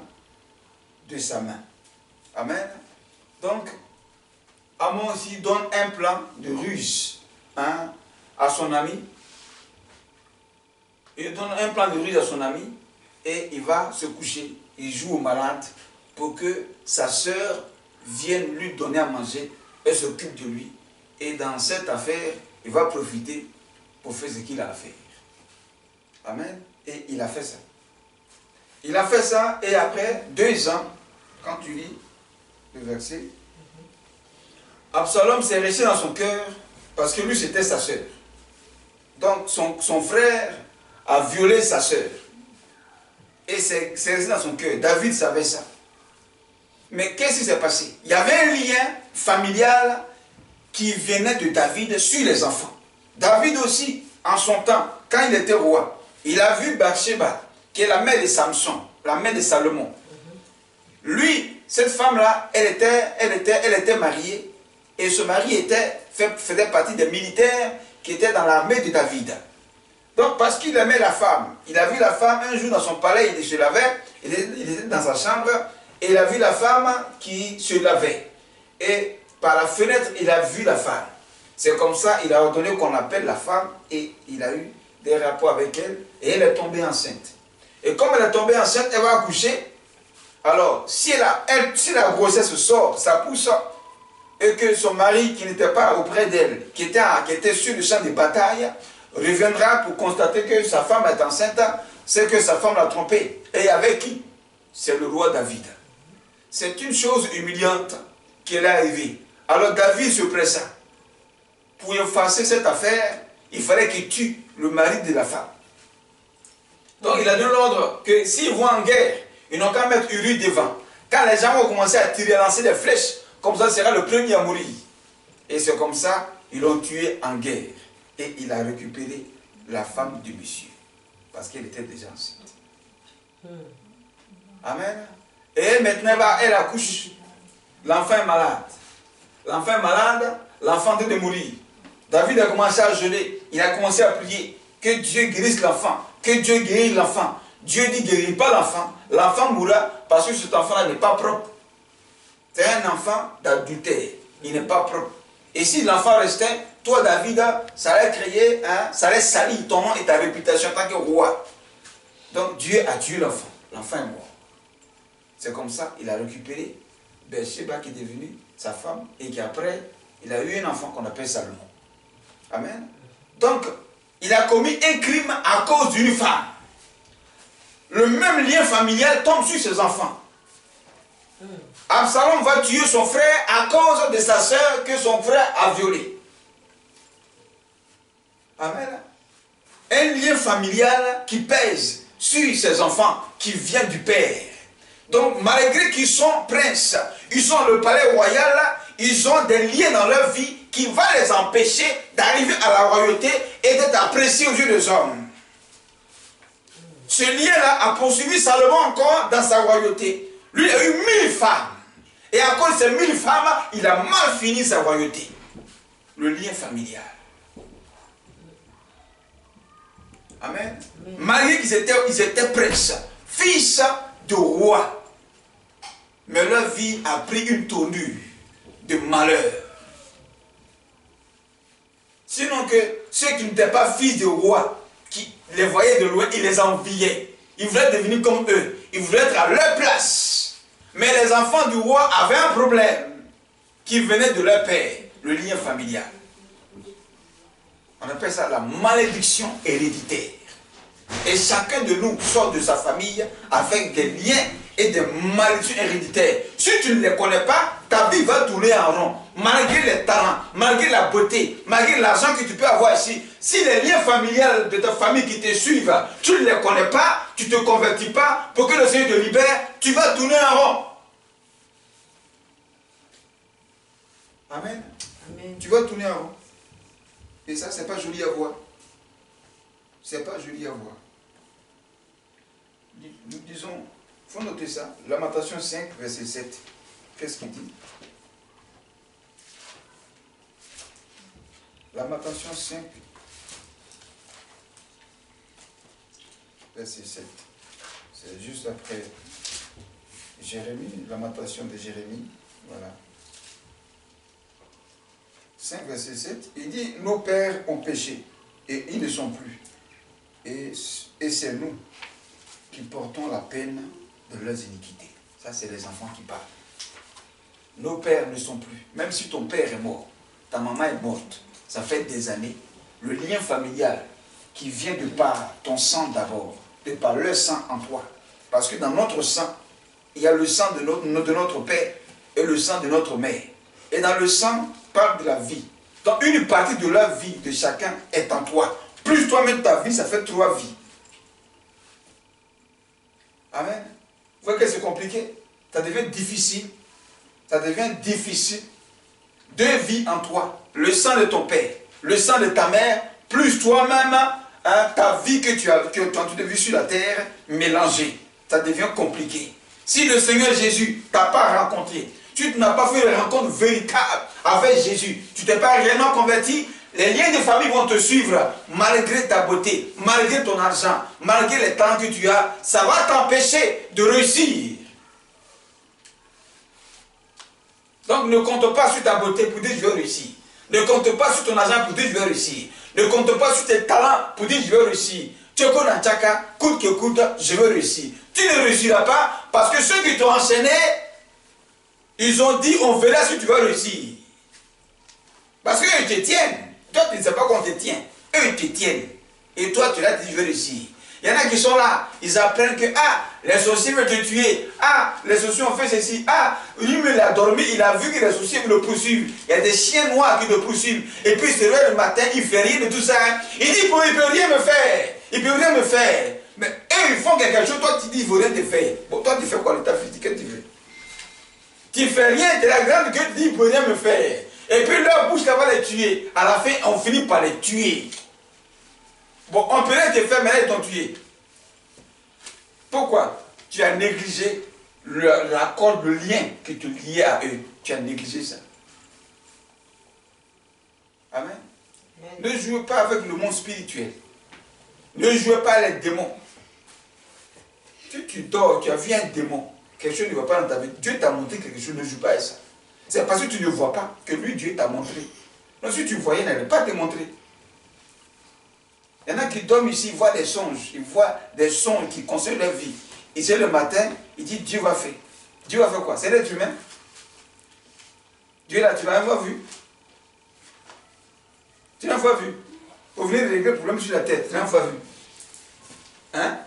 de sa main. Amen. Donc, Amon aussi donne un plan de ruse à son ami. Il donne un plan de ruse à son ami et il va se coucher. Il joue au malade pour que sa sœur vienne lui donner à manger et s'occupe de lui. Et dans cette affaire, il va profiter pour faire ce qu'il a à faire. Amen. Et il a fait ça. Il a fait ça et après 2 ans, quand tu lis le verset, Absalom s'est resté dans son cœur parce que lui c'était sa sœur. Donc son frère a violé sa sœur. Et c'est resté dans son cœur. David savait ça. Mais qu'est-ce qui s'est passé? Il y avait un lien familial qui venait de David sur les enfants. David aussi, en son temps, quand il était roi, il a vu Bathsheba, qui est la mère de Samson, la mère de Salomon. Lui, cette femme-là, elle était mariée, et ce mari faisait partie des militaires qui étaient dans l'armée de David. Donc, parce qu'il aimait la femme, il a vu la femme un jour dans son palais, il se lavait, il était dans sa chambre, et il a vu la femme qui se lavait. Et par la fenêtre, il a vu la femme. C'est comme ça, il a ordonné qu'on appelle la femme, et il a eu des rapports avec elle, et elle est tombée enceinte. Et comme elle est tombée enceinte, elle va accoucher. Alors, si la grossesse sort, ça pousse, et que son mari, qui n'était pas auprès d'elle, qui était sur le champ de bataille, reviendra pour constater que sa femme est enceinte, c'est que sa femme l'a trompé. Et avec qui? C'est le roi David. C'est une chose humiliante qui est arrivée. Alors David se pressa. Pour effacer cette affaire, il fallait qu'il tue le mari de la femme. Donc il a donné l'ordre que s'ils vont en guerre, ils n'ont qu'à mettre Uri devant. Quand les gens vont commencer à tirer, à lancer des flèches, comme ça sera le premier à mourir. Et c'est comme ça, ils l'ont tué en guerre. Et il a récupéré la femme du monsieur. Parce qu'elle était déjà enceinte. Amen. Et maintenant, elle accouche. L'enfant est malade. L'enfant est malade, l'enfant est de mourir. David a commencé à jeûner. Il a commencé à prier. Que Dieu guérisse l'enfant. Que Dieu guérisse l'enfant. Dieu dit guéris pas l'enfant. L'enfant mourra parce que cet enfant-là n'est pas propre. C'est un enfant d'adultère. Il n'est pas propre. Et si l'enfant restait, toi David, ça allait créer, ça allait salir ton nom et ta réputation en tant que roi. Donc Dieu a tué l'enfant. L'enfant est mort. C'est comme ça, il a récupéré Bathsheba qui est devenue sa femme et qu'après, il a eu un enfant qu'on appelle Salomon. Amen. Donc, il a commis un crime à cause d'une femme. Le même lien familial tombe sur ses enfants. Absalom va tuer son frère à cause de sa sœur que son frère a violée. Amen. Un lien familial qui pèse sur ses enfants, qui vient du père. Donc, malgré qu'ils sont princes, ils sont le palais royal, ils ont des liens dans leur vie qui vont les empêcher d'arriver à la royauté et d'être appréciés aux yeux des hommes. Ce lien-là a poursuivi Salomon encore dans sa royauté. Lui a eu 1000 femmes. Et à cause de ces 1000 femmes, il a mal fini sa royauté. Le lien familial. Amen. Malgré qu'ils étaient princes, fils de roi. Mais leur vie a pris une tournure de malheur. Sinon que ceux qui n'étaient pas fils de roi, qui les voyaient de loin, ils les enviaient. Ils voulaient devenir comme eux. Ils voulaient être à leur place. Mais les enfants du roi avaient un problème qui venait de leur père, le lien familial. On appelle ça la malédiction héréditaire. Et chacun de nous sort de sa famille avec des liens et des malédictions héréditaires. Si tu ne les connais pas, ta vie va tourner en rond. Malgré les talents, malgré la beauté, malgré l'argent que tu peux avoir ici, si les liens familiaux de ta famille qui te suivent, tu ne les connais pas, tu ne te convertis pas, pour que le Seigneur te libère, tu vas tourner en rond. Amen. Amen. Tu vas tourner en rond. Et ça, c'est pas joli à voir. C'est pas joli à voir. Disons, il faut noter ça. Lamentation 5, verset 7. Qu'est-ce qu'il dit? Lamentation 5, verset 7. C'est juste après Jérémie, lamentation de Jérémie. Voilà. 5, verset 7. Il dit, nos pères ont péché et ils ne sont plus. Et c'est nous qui portons la peine de leurs iniquités. Ça, c'est les enfants qui parlent. Nos pères ne sont plus. Même si ton père est mort, ta maman est morte, ça fait des années, le lien familial qui vient de par ton sang d'abord, de par leur sang en toi. Parce que dans notre sang, il y a le sang de notre père et le sang de notre mère. Et dans le sang, parle de la vie. Donc une partie de la vie de chacun est en toi. Plus toi-même ta vie, ça fait 3 vies. Amen. Vous voyez que c'est compliqué? Ça devient difficile. Ça devient difficile. 2 vies en toi. Le sang de ton père, le sang de ta mère, plus toi-même, ta vie que tu as vécue sur la terre, mélangée. Ça devient compliqué. Si le Seigneur Jésus ne t'a pas rencontré, tu n'as pas fait une rencontre véritable avec Jésus, tu ne t'es pas réellement converti, les liens de famille vont te suivre malgré ta beauté, malgré ton argent, malgré les talents que tu as. Ça va t'empêcher de réussir. Donc ne compte pas sur ta beauté pour dire je vais réussir. Ne compte pas sur ton argent pour dire je vais réussir. Ne compte pas sur tes talents pour dire je vais réussir. Tchoko Nanchaka, coûte que coûte, je vais réussir. Tu ne réussiras pas parce que ceux qui t'ont enchaîné, ils ont dit on verra si tu vas réussir. Parce qu'eux ils te tiennent. Toi tu ne sais pas qu'on te tient. Eux ils te tiennent. Et toi tu l'as dit je vais réussir. Il y en a qui sont là, ils apprennent que les sorciers veulent te tuer. Les sorciers ont fait ceci. Lui il a dormi, il a vu que les sorciers le poursuivent. Il y a des chiens noirs qui le poursuivent. Et puis il se réveille le matin, il ne fait rien de tout ça. Il dit il ne peut rien me faire. Il ne peut rien me faire. Mais eux ils font quelque chose, toi tu dis il ne faut rien te faire. Bon, toi tu fais quoi l'état physique que tu fais? Tu ne fais rien, tu es la grande que tu dis il ne peut rien me faire. Et puis leur bouche là va les tuer. À la fin, on finit par les tuer. Bon, on peut rien te faire, mais là, ils t'ont tué. Pourquoi? Tu as négligé l'accord, le lien qui te liait à eux. Tu as négligé ça. Amen. Ne jouez pas avec le monde spirituel. Ne jouez pas les démons. Si tu dors, tu as vu un démon, quelque chose ne va pas dans ta vie, Dieu t'a montré quelque chose, ne joue pas à ça. C'est parce que tu ne vois pas que lui, Dieu t'a montré. Donc si tu voyais, il n'allait pas te montrer. Il y en a qui dorment ici, ils voient des songes, ils voient des songes qui concernent leur vie. Et c'est le matin, il dit Dieu va faire. Dieu va faire quoi? C'est l'être humain. Dieu là, tu l'as une fois vu? Tu l'as une fois vu? Vous venez de régler le problème sur la tête, tu l'as une fois vu? Hein?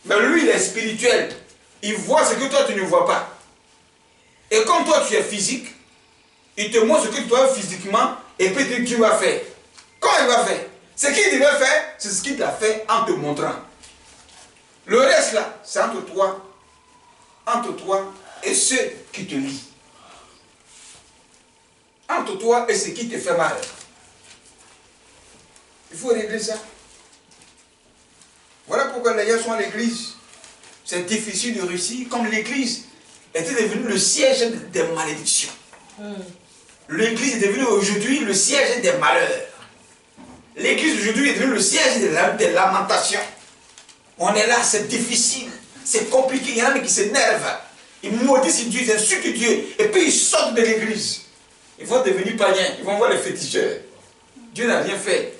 Mais lui, il est spirituel. Il voit ce que toi, tu ne vois pas. Et comme toi, tu es physique, il te montre ce que toi, physiquement, et puis tu vas faire. Quand il va faire? Ce qu'il devait faire, c'est ce qu'il t'a fait en te montrant. Le reste là, c'est entre toi et ceux qui te lient. Entre toi et ce qui te fait mal. Il faut régler ça. Voilà pourquoi les gens sont à l'église. C'est difficile de réussir, comme l'église était devenue le siège des malédictions. L'église est devenue aujourd'hui le siège des malheurs. L'église aujourd'hui est devenue le siège des lamentations. On est là, c'est difficile, c'est compliqué. Il y en a qui s'énervent. Ils maudissent Dieu, ils insultent Dieu. Et puis ils sortent de l'église. Ils vont devenir païens, ils vont voir les féticheurs. Dieu n'a rien fait.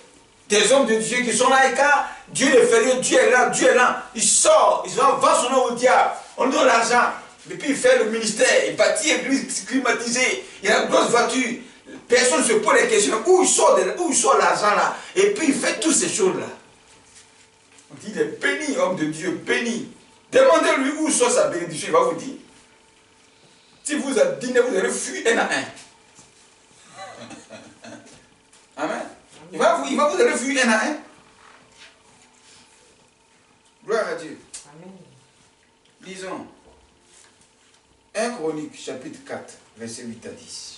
Des hommes de Dieu qui sont là, et quand Dieu les fait, Dieu est là. Il sort, il vend son nom au diable. On lui donne l'argent. Et puis il fait le ministère, il bâtit l'église climatisée. Il a une grosse voiture. Personne ne se pose les questions. Où il sort l'argent là? Et puis il fait toutes ces choses-là. On dit, il est béni, homme de Dieu, béni. Demandez-lui où sort sa bénédiction, il va vous dire. Si vous êtes dîné, vous allez fuir un à un. Amen. Il va vous allez fuir un à un. Gloire à Dieu. Amen. Lisons 1 Chronique, chapitre 4, verset 8 à 10.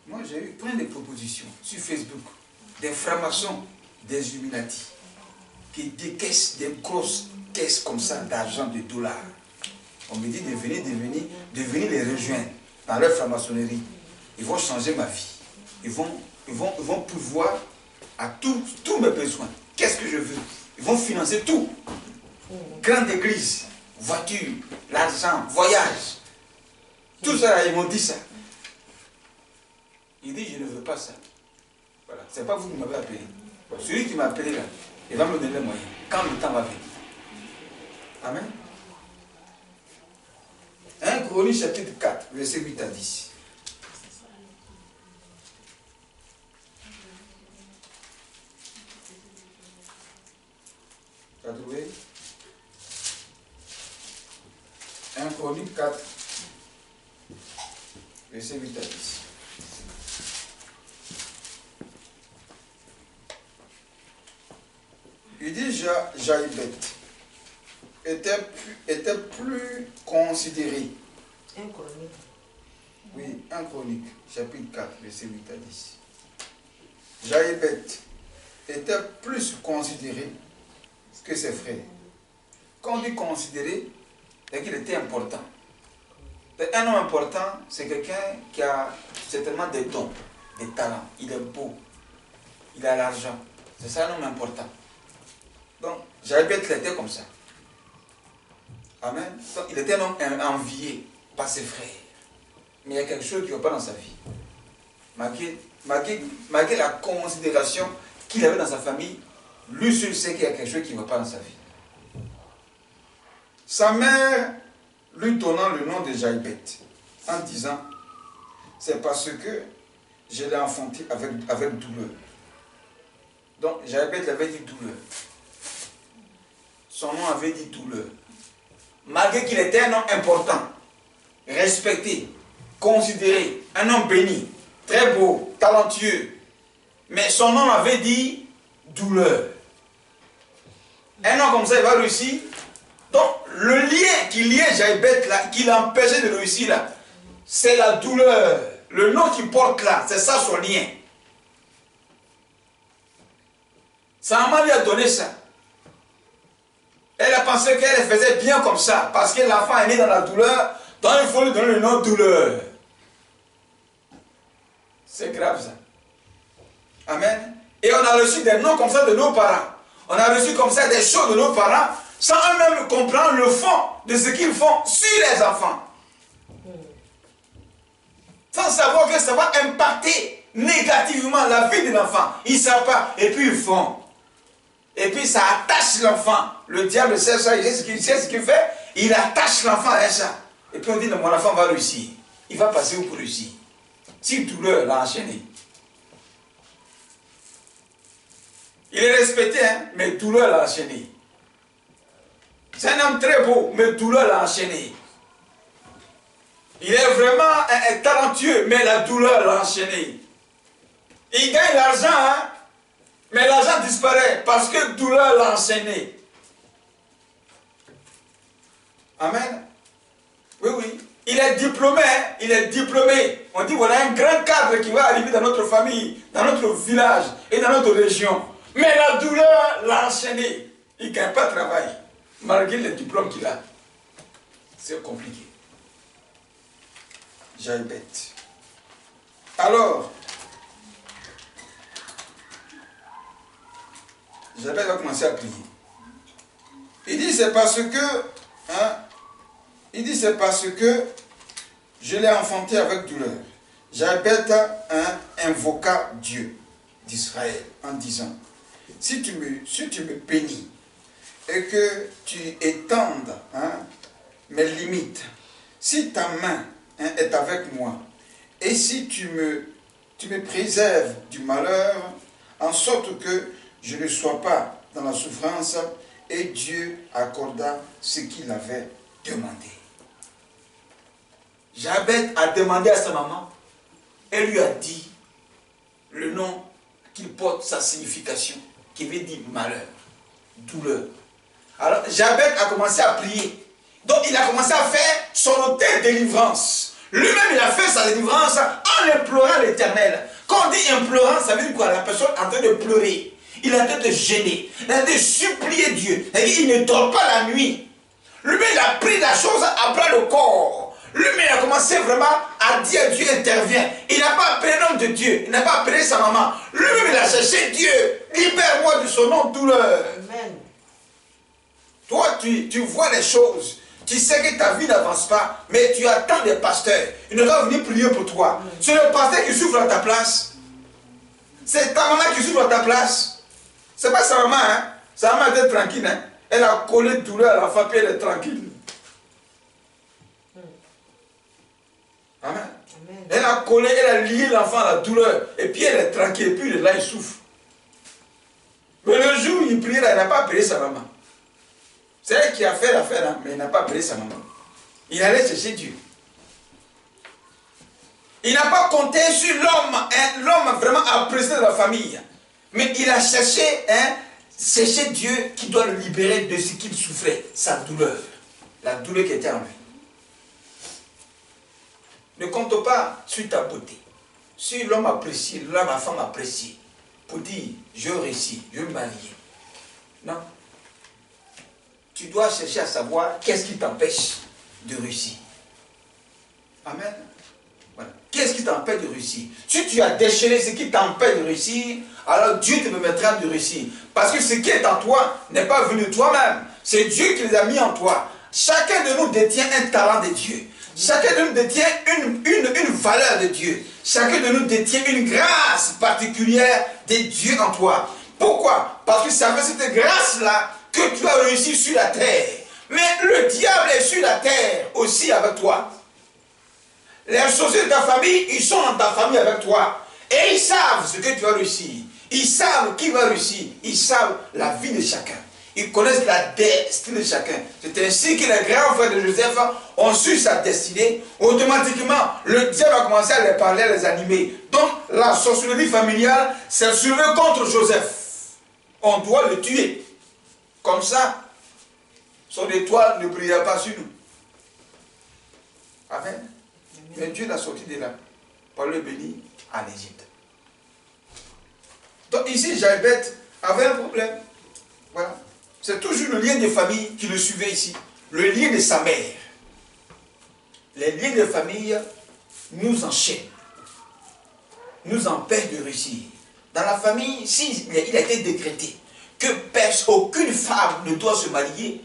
Moi, j'ai eu plein de propositions sur Facebook, des francs-maçons, des Illuminati, qui décaissent des grosses caisses comme ça d'argent, de dollars. On me dit de venir les rejoindre dans leur franc-maçonnerie. Ils vont changer ma vie. Ils vont pouvoir à tous mes besoins. Qu'est-ce que je veux? Ils vont financer tout. Grande église, voiture, l'argent, voyage. Tout ça, ils m'ont dit ça. Il dit, je ne veux pas ça. Voilà. Ce n'est pas vous qui m'avez appelé. Celui qui m'a appelé là, il va me donner les moyens. Quand le temps va venir. Amen. 1 Chronique chapitre 4, verset 8 à 10. Tu as trouvé? 1 Chronique 4, verset 8 à 10. Il dit Jaïbet était plus considéré. 1 Chronique. Oui, 1 Chronique, chapitre 4, verset 8 à 10. Jaïbet était plus considéré que ses frères. Quand on dit considéré, c'est qu'il était important. Un homme important, c'est quelqu'un qui a certainement des dons, des talents. Il est beau, il a l'argent. C'est ça un homme important. Donc, Jaïbet était comme ça. Amen. Donc, il était un homme envié par ses frères. Mais il y a quelque chose qui ne va pas dans sa vie. Malgré la considération qu'il avait dans sa famille, lui seul sait qu'il y a quelque chose qui ne va pas dans sa vie. Sa mère lui donnant le nom de Jaïbet en disant, c'est parce que je l'ai enfanté avec douleur. Donc, Jaïbet avait dit douleur. Son nom avait dit douleur. Malgré qu'il était un homme important, respecté, considéré, un homme béni, très beau, talentueux, mais son nom avait dit douleur. Un homme comme ça, il va réussir. Donc, le lien qui liait Jaïbet là, qui l'empêchait de réussir là, c'est la douleur. Le nom qu'il porte là, c'est ça son lien. Sa maman lui a donné ça. Elle a pensé qu'elle faisait bien comme ça, parce que l'enfant est né dans la douleur, donc il faut lui donner le nom douleur. C'est grave ça. Amen. Et on a reçu des noms comme ça de nos parents. On a reçu comme ça des choses de nos parents sans eux-mêmes comprendre le fond de ce qu'ils font sur les enfants. Sans savoir que ça va impacter négativement la vie de l'enfant. Ils ne savent pas. Et puis ils font. Et puis ça attache l'enfant. Le diable sait ça, il sait ce qu'il fait. Il attache l'enfant à ça. Et puis on dit, non, mon enfant va réussir. Il va passer où pour réussir? Si douleur l'a enchaîné. Il est respecté, hein, mais douleur l'a enchaîné. C'est un homme très beau, mais douleur l'a enchaîné. Il est vraiment talentueux, mais la douleur l'a enchaîné. Il gagne l'argent, hein, mais l'argent disparaît parce que douleur l'a enchaîné. Amen. Oui, oui. Il est diplômé, hein, il est diplômé. On dit voilà un grand cadre qui va arriver dans notre famille, dans notre village et dans notre région. Mais la douleur l'a enchaîné. Il ne gagne pas de travail, malgré le diplôme qu'il a. C'est compliqué. J'ai bête. Alors, Jabez va commencer à prier. Il dit c'est parce que, hein, il dit c'est parce que je l'ai enfanté avec douleur. Jabez invoqua Dieu d'Israël en disant, si tu me bénis et que tu étendes, hein, mes limites, si ta main, hein, est avec moi, et si tu me préserves du malheur, en sorte que je ne sois pas dans la souffrance, et Dieu accorda ce qu'il avait demandé. Jabez a demandé à sa maman, elle lui a dit le nom qu'il porte, sa signification, qui veut dire malheur, douleur. Alors Jabez a commencé à prier. Donc il a commencé à faire son autel de délivrance. Lui-même il a fait sa délivrance en implorant l'Éternel. Quand on dit implorant, ça veut dire quoi? La personne est en train de pleurer. Il est en train de gêner. Il est en train de supplier Dieu. Il ne dort pas la nuit. Lui-même il a pris la chose à bras le corps. Lui-même il a commencé vraiment à dire Dieu intervient. Il n'a pas appelé l'homme de Dieu. Il n'a pas appelé sa maman. Lui-même il a cherché Dieu. Libère-moi de son nom de douleur. Amen. Toi tu vois les choses. Tu sais que ta vie n'avance pas, mais tu attends des pasteurs. Ils ne doivent venir prier pour toi. C'est le pasteur qui souffre à ta place. C'est ta maman qui souffre à ta place. C'est pas sa maman, hein. Sa maman était tranquille, hein. Elle a collé de douleur à l'enfant, puis elle est tranquille. Amen. Amen. Elle a collé, elle a lié l'enfant à la douleur, et puis elle est tranquille, et puis là il souffre. Mais le jour où il prie, là, il n'a pas appelé sa maman. C'est elle qui a fait l'affaire, hein, mais il n'a pas appelé sa maman. Il allait chercher Dieu. Il n'a pas compté sur l'homme, hein, l'homme vraiment apprécié de la famille. Mais il a cherché, hein, cherché Dieu qui doit le libérer de ce qu'il souffrait, sa douleur. La douleur qui était en lui. Ne compte pas sur ta beauté. Sur l'homme apprécié, l'homme, la femme appréciée. Pour dire, je réussis, je me marie. Non. Tu dois chercher à savoir qu'est-ce qui t'empêche de réussir. Amen. Voilà. Qu'est-ce qui t'empêche de réussir? Si tu as déchiré ce qui t'empêche de réussir, alors Dieu te permettra de réussir. Parce que ce qui est en toi n'est pas venu de toi-même. C'est Dieu qui les a mis en toi. Chacun de nous détient un talent de Dieu. Chacun de nous détient une valeur de Dieu. Chacun de nous détient une grâce particulière de Dieu en toi. Pourquoi? Parce que c'est avec cette grâce-là que tu as réussi sur la terre. Mais le diable est sur la terre aussi avec toi. Les sorciers de ta famille, ils sont dans ta famille avec toi. Et ils savent ce que tu as réussi. Ils savent qui va réussir. Ils savent la vie de chacun. Ils connaissent la destinée de chacun. C'est ainsi que les grands frères de Joseph ont su sa destinée. Automatiquement, le diable a commencé à les parler, à les animer. Donc, la sorcellerie familiale s'est soulevée contre Joseph. On doit le tuer. Comme ça, son étoile ne brillera pas sur nous. Amen. Mais Dieu l'a sorti de là, par le béni en Égypte. Donc ici, Jabez avait un problème. Voilà. C'est toujours le lien de famille qui le suivait ici. Le lien de sa mère. Les liens de famille nous enchaînent. nous empêche de réussir. Dans la famille, s'il a été décrété que aucune femme ne doit se marier,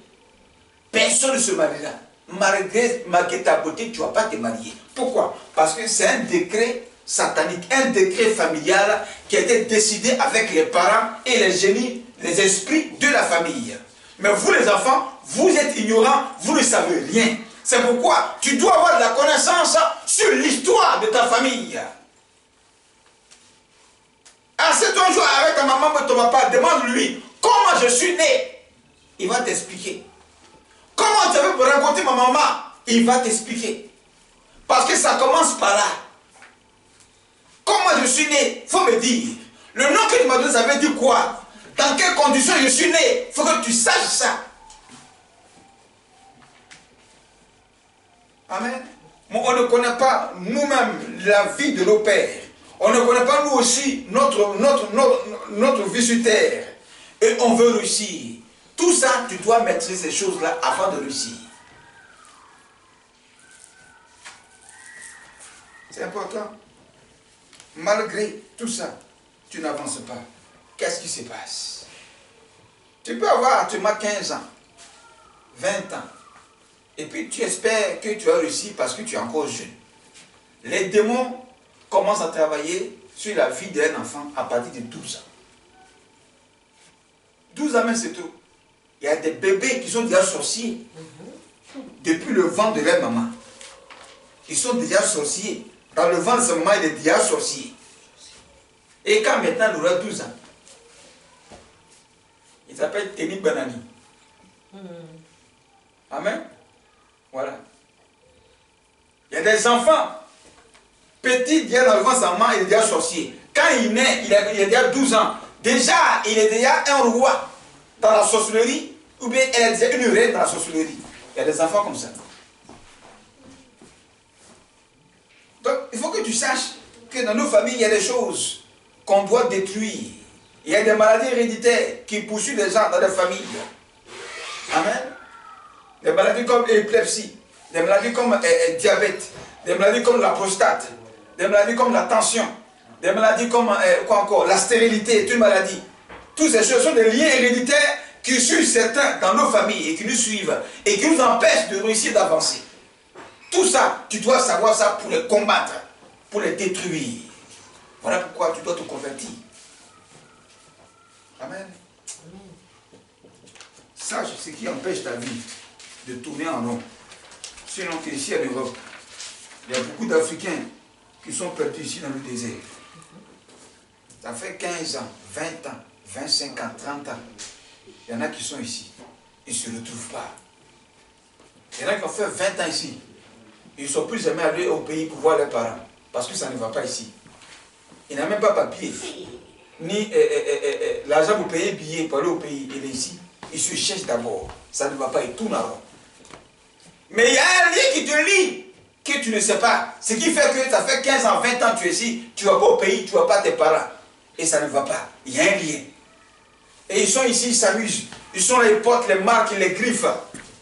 personne ne se mariera. Malgré ta beauté, tu ne vas pas te marier. Pourquoi? Parce que c'est un décret satanique, un décret familial qui a été décidé avec les parents et les génies, les esprits de la famille. Mais vous les enfants, vous êtes ignorants, vous ne savez rien. C'est pourquoi tu dois avoir de la connaissance sur l'histoire de ta famille. Assieds-toi un jour avec ta maman ou ton papa, demande-lui comment je suis né. Il va t'expliquer. Comment tu veux rencontrer ma maman? Il va t'expliquer. Parce que ça commence par là. Comment je suis né? Il faut me dire. Le nom que tu m'as donné, ça veut dire quoi? Dans quelles conditions je suis né? Il faut que tu saches ça. Amen. On ne connaît pas nous-mêmes la vie de nos pères. On ne connaît pas nous aussi notre vie sur terre. Et on veut réussir. Tout ça, tu dois maîtriser ces choses-là avant de réussir. C'est important. Malgré tout ça, tu n'avances pas. Qu'est-ce qui se passe? Tu peux avoir actuellement 15 ans, 20 ans, et puis tu espères que tu vas réussir parce que tu es encore jeune. Les démons commencent à travailler sur la vie d'un enfant à partir de 12 ans. 12 ans même c'est trop. Il y a des bébés qui sont déjà sorciers depuis le ventre de leur maman. Ils sont déjà sorciers. Dans le ventre de sa maman, il est déjà sorcier. Et quand maintenant il aura 12 ans, il s'appelle Teni Banani. Amen. Voilà. Il y a des enfants, petits, déjà dans le ventre de sa maman, il est déjà sorcier. Quand il naît, il a déjà 12 ans. Déjà, il est déjà un roi dans la sorcellerie, ou bien elle est déjà une reine dans la sorcellerie. Il y a des enfants comme ça. Donc, il faut que tu saches que dans nos familles, il y a des choses qu'on doit détruire. Il y a des maladies héréditaires qui poursuivent les gens dans des familles. Amen. Des maladies comme l'épilepsie, des maladies comme diabète, des maladies comme la prostate, des maladies comme la tension, des maladies comme quoi encore, la stérilité est une maladie. Toutes ces choses sont des liens héréditaires qui suivent certains dans nos familles et qui nous suivent et qui nous empêchent de réussir d'avancer. Tout ça, tu dois savoir ça pour les combattre, pour les détruire. Voilà pourquoi tu dois te convertir. Amen. Sache ce qui empêche ta vie de tourner en rond. Sinon, tu es ici en Europe. Il y a beaucoup d'Africains qui sont perdus ici dans le désert. Ça fait 15 ans, 20 ans, 25 ans, 30 ans. Il y en a qui sont ici. Ils ne se retrouvent pas. Il y en a qui ont fait 20 ans ici. Ils ne sont plus jamais allés au pays pour voir leurs parents. Parce que ça ne va pas ici. Ils n'ont même pas papier. Ni l'argent pour payer billet pour aller au pays. Il est ici. Ils se cherchent d'abord. Ça ne va pas, ils tournent en rond. Mais il y a un lien qui te lie, que tu ne sais pas. Ce qui fait que ça fait 15 ans, 20 ans, tu es ici, tu ne vas pas au pays, tu ne vois pas tes parents. Et ça ne va pas. Il y a un lien. Et ils sont ici, ils s'amusent. Ils sont là, ils portent les marques, les griffes.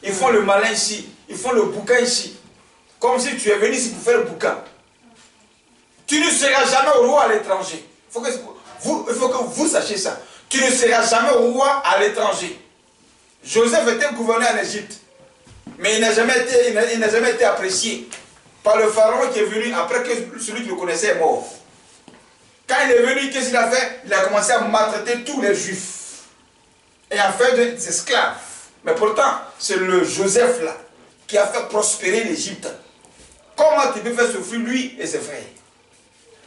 Ils font le malin ici. Ils font le bouquin ici. Comme si tu es venu ici pour faire le bouquin. Tu ne seras jamais roi à l'étranger. Il faut que vous sachiez ça. Tu ne seras jamais roi à l'étranger. Joseph était gouverneur en Égypte. Mais il n'a jamais été apprécié par le pharaon qui est venu après que celui qui le connaissait est mort. Quand il est venu, qu'est-ce qu'il a fait? Il a commencé à maltraiter tous les juifs et à faire des esclaves. Mais pourtant, c'est le Joseph là qui a fait prospérer l'Égypte. Comment tu peux faire souffrir lui et ses frères?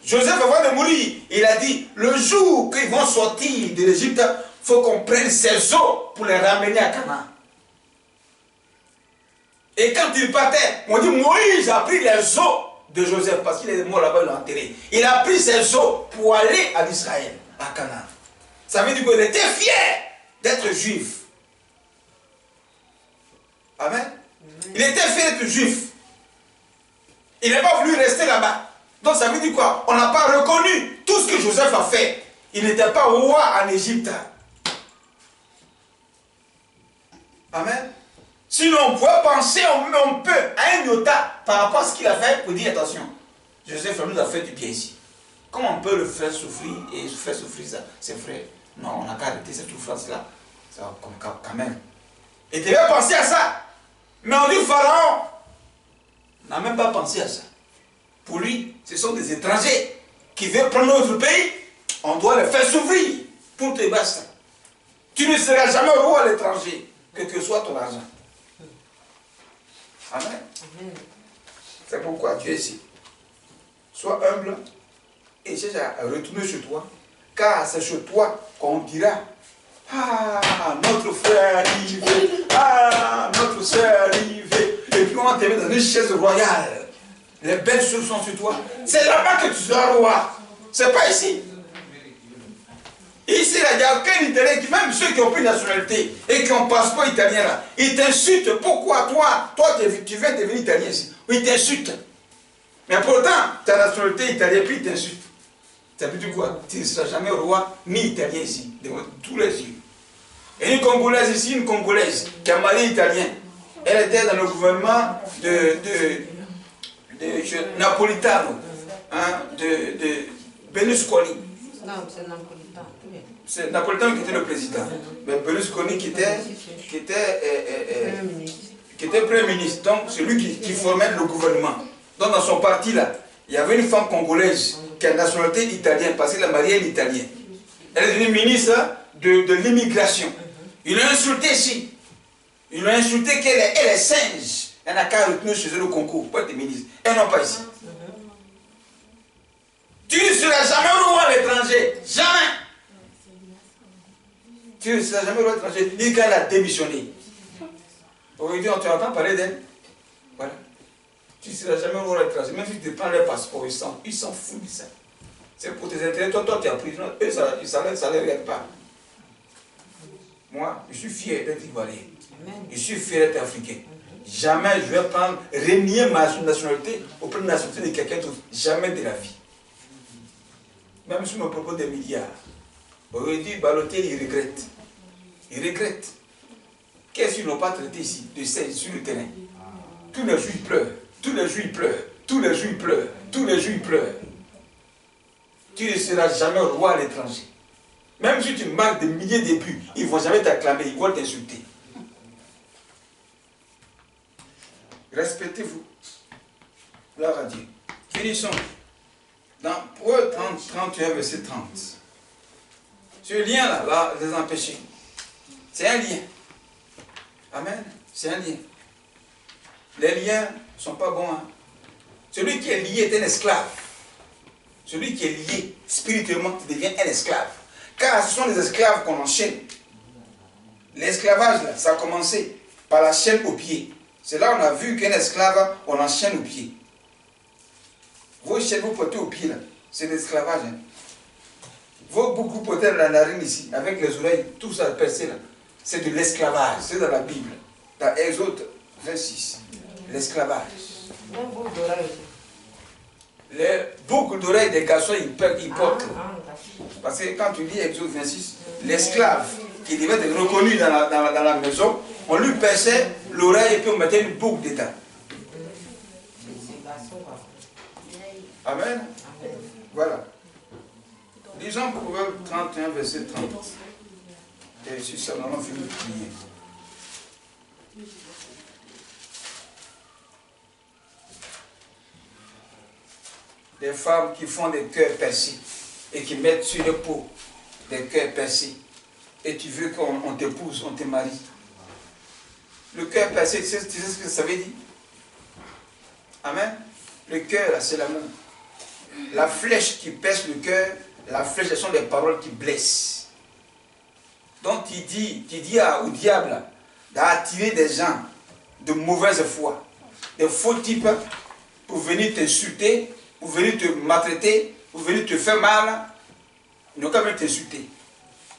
Joseph, avant de mourir, il a dit, le jour qu'ils vont sortir de l'Égypte, il faut qu'on prenne ses os pour les ramener à Canaan. Et quand il partait, on dit Moïse a pris les os de Joseph parce qu'il est mort là-bas, il l'a enterré. Il a pris ses os pour aller à Israël, à Canaan. Ça veut dire qu'il était fier d'être juif. Amen. Il était fier d'être juif. Il n'a pas voulu rester là-bas. Donc ça veut dire quoi? On n'a pas reconnu tout ce que Joseph a fait. Il n'était pas roi en Égypte. Amen. Sinon, on pourrait penser un peu à un iota par rapport à ce qu'il a fait pour dire attention, Joseph nous a fait du bien ici. Comment on peut le faire souffrir et faire souffrir ça, ses frères? Non, on n'a qu'à arrêter cette souffrance-là. Ça, quand même. Et tu devais penser à ça. Mais on dit Pharaon n'a même pas pensé à ça. Pour lui, ce sont des étrangers qui veulent prendre notre pays. On doit les faire souffrir pour te basta. Tu ne seras jamais roi à l'étranger, quel que soit ton argent. Amen. Amen. C'est pourquoi Dieu est ici. Sois humble et cherche à retourner chez toi, car c'est chez toi qu'on dira: ah, notre frère est arrivé, ah, notre soeur est arrivée. Et puis on va te mettre dans une chaise royale. Les belles choses sont sur toi. C'est là-bas que tu seras roi. C'est pas ici. Ici, il n'y a aucun Italien, même ceux qui ont pris nationalité et qui ont passeport italien là, ils t'insultent. Pourquoi toi tu viens devenir italien ici? Ils t'insultent. Mais pourtant, ta nationalité italienne, puis ils t'insultent. Ça veut dire quoi? Tu ne seras jamais roi ni italien ici, devant tous les yeux. Et une Congolaise ici, une Congolaise qui a marié italien. Elle était dans le gouvernement de Napolitano, hein, de Berlusconi. Non, c'est Napolitano. C'est Napolitano qui était le président. Mais Berlusconi qui était Premier ministre. Donc c'est lui qui formait le gouvernement. Donc dans son parti là, il y avait une femme congolaise qui a une nationalité italienne parce qu'elle a marié un Italien. Elle est devenue ministre de l'immigration. Il l'a insulté ici. Il l'a insulté qu'elle est singe. Elle n'a qu'à retenir chez eux le concours pour être ministre. Elle n'a pas ici. Tu ne seras jamais roi à l'étranger. Jamais. Tu ne seras jamais roi à l'étranger. Ni quand elle a démissionné. Aujourd'hui, on t'entend parler d'elle. Voilà. Tu ne seras jamais roi à l'étranger. Même si tu prends leur passeport, ils s'en foutent de ça. C'est pour tes intérêts. Toi, tu as pris. Eux, ça ne les regarde pas. Moi, je suis fier d'être Ivoirien. Je suis fier d'être Africain. Jamais je vais renier ma nationalité auprès de la nationalité de quelqu'un d'autre. Jamais de la vie. Même si je me propose des milliards. Aujourd'hui, Balotelli, il regrette. Il regrette. Qu'est-ce qu'ils n'ont pas traité ici, de ça, sur le terrain? Tous les jours, ils pleurent. Tous les jours, ils pleurent. Tous les jours, ils pleurent. Tous les jours, ils pleurent. Tu ne seras jamais roi à l'étranger. Même si tu marques des milliers de buts, ils ne vont jamais t'acclamer, ils vont t'insulter. Respectez-vous. Gloire à Dieu. Finissons. Dans Proverbe 31, verset 30. Ce lien-là, les empêcher. C'est un lien. Amen. C'est un lien. Les liens ne sont pas bons. Hein? Celui qui est lié est un esclave. Celui qui est lié spirituellement devient un esclave. Car ce sont les esclaves qu'on enchaîne. L'esclavage, là, ça a commencé par la chaîne au pied. C'est là où on a vu qu'un esclave, on enchaîne au pied. Vos chaînes, vous portez au pied, là, c'est l'esclavage. Hein. Vos boucles, vous portez la narine ici, avec les oreilles, tout ça percé là, c'est de l'esclavage. C'est dans la Bible. Dans Exode 26. L'esclavage. Les boucles d'oreilles des garçons, ils portent. Parce que quand tu lis Exode 26, l'esclave qui devait être reconnu dans la maison, on lui perçait l'oreille et puis on mettait une boucle dedans. Amen. Voilà. Lisons Proverbe 31, verset 30. Et sur ça, nous allons finir de prier. Des femmes qui font des cœurs percés et qui mettent sur le pot des cœurs percés. Et tu veux qu'on t'épouse, on te marie. Le cœur percé, tu sais ce que ça veut dire? Amen. Le cœur, c'est l'amour. La flèche qui perce le cœur, la flèche, ce sont des paroles qui blessent. Donc tu dis au diable d'attirer des gens de mauvaise foi, des faux types pour venir t'insulter, pour venir te maltraiter, pour venir te faire mal. Ils n'ont qu'à même t'insulter,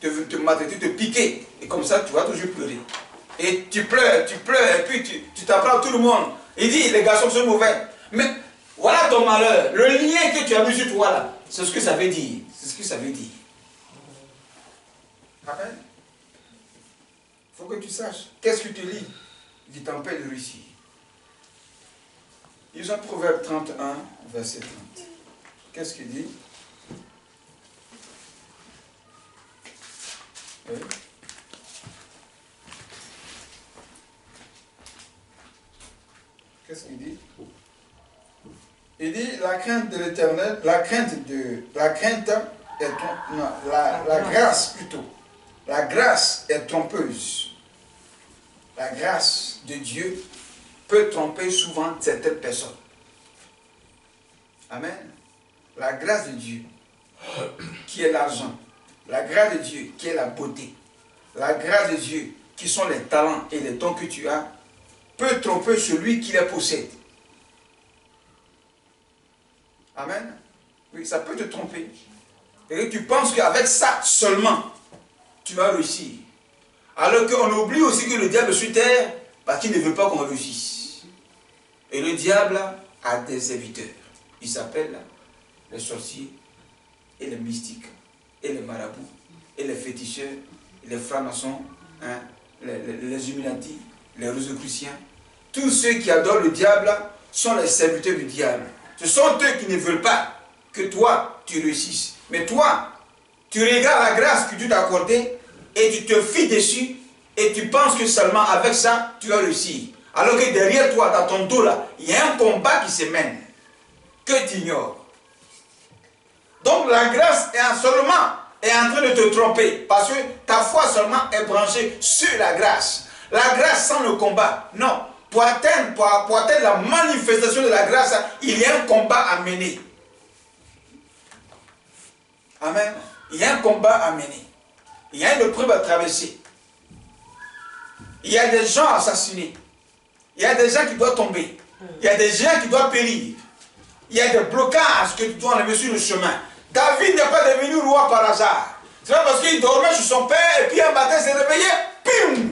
te maltraiter, te piquer. Et comme ça, tu vas toujours pleurer. Et tu pleures, et puis tu t'apprends à tout le monde. Il dit, les garçons sont mauvais. Mais voilà ton malheur. Le lien que tu as mis sur toi là, c'est ce que ça veut dire. C'est ce que ça veut dire. Amen. Il faut que tu saches. Qu'est-ce que tu lis? Il t'empêche de réussir. Ils ont Proverbe 31, verset 30. Qu'est-ce qu'il dit? Oui. Qu'est-ce qu'il dit? Il dit la crainte de l'Éternel, la grâce plutôt. La grâce est trompeuse. La grâce de Dieu peut tromper souvent certaines personnes. Amen. La grâce de Dieu, qui est l'argent, la grâce de Dieu, qui est la beauté, la grâce de Dieu, qui sont les talents et les dons que tu as, peut tromper celui qui les possède. Amen. Oui, ça peut te tromper. Et tu penses qu'avec ça seulement, tu vas réussir. Alors qu'on oublie aussi que le diable est sur terre parce qu'il ne veut pas qu'on réussisse. Et le diable a des serviteurs. Il s'appelle les sorciers et les mystiques et les marabouts et les féticheurs et les francs-maçons, hein, les illuminatis, les rosicruciens. Tous ceux qui adorent le diable sont les serviteurs du diable. Ce sont eux qui ne veulent pas que toi, tu réussisses. Mais toi, tu regardes la grâce que Dieu t'a accordée et tu te fies dessus et tu penses que seulement avec ça, tu vas réussir. Alors que derrière toi, dans ton dos là, il y a un combat qui se mène que tu ignores. Donc la grâce est en train de te tromper parce que ta foi seulement est branchée sur la grâce. La grâce sans le combat, non. Pour atteindre la manifestation de la grâce, il y a un combat à mener. Amen. Il y a un combat à mener. Il y a une épreuve à traverser. Il y a des gens assassinés. Il y a des gens qui doivent tomber. Il y a des gens qui doivent périr. Il y a des blocages que tu dois enlever sur le chemin. David n'est pas devenu roi par hasard. C'est pas parce qu'il dormait chez son père et puis un matin s'est réveillé, pim!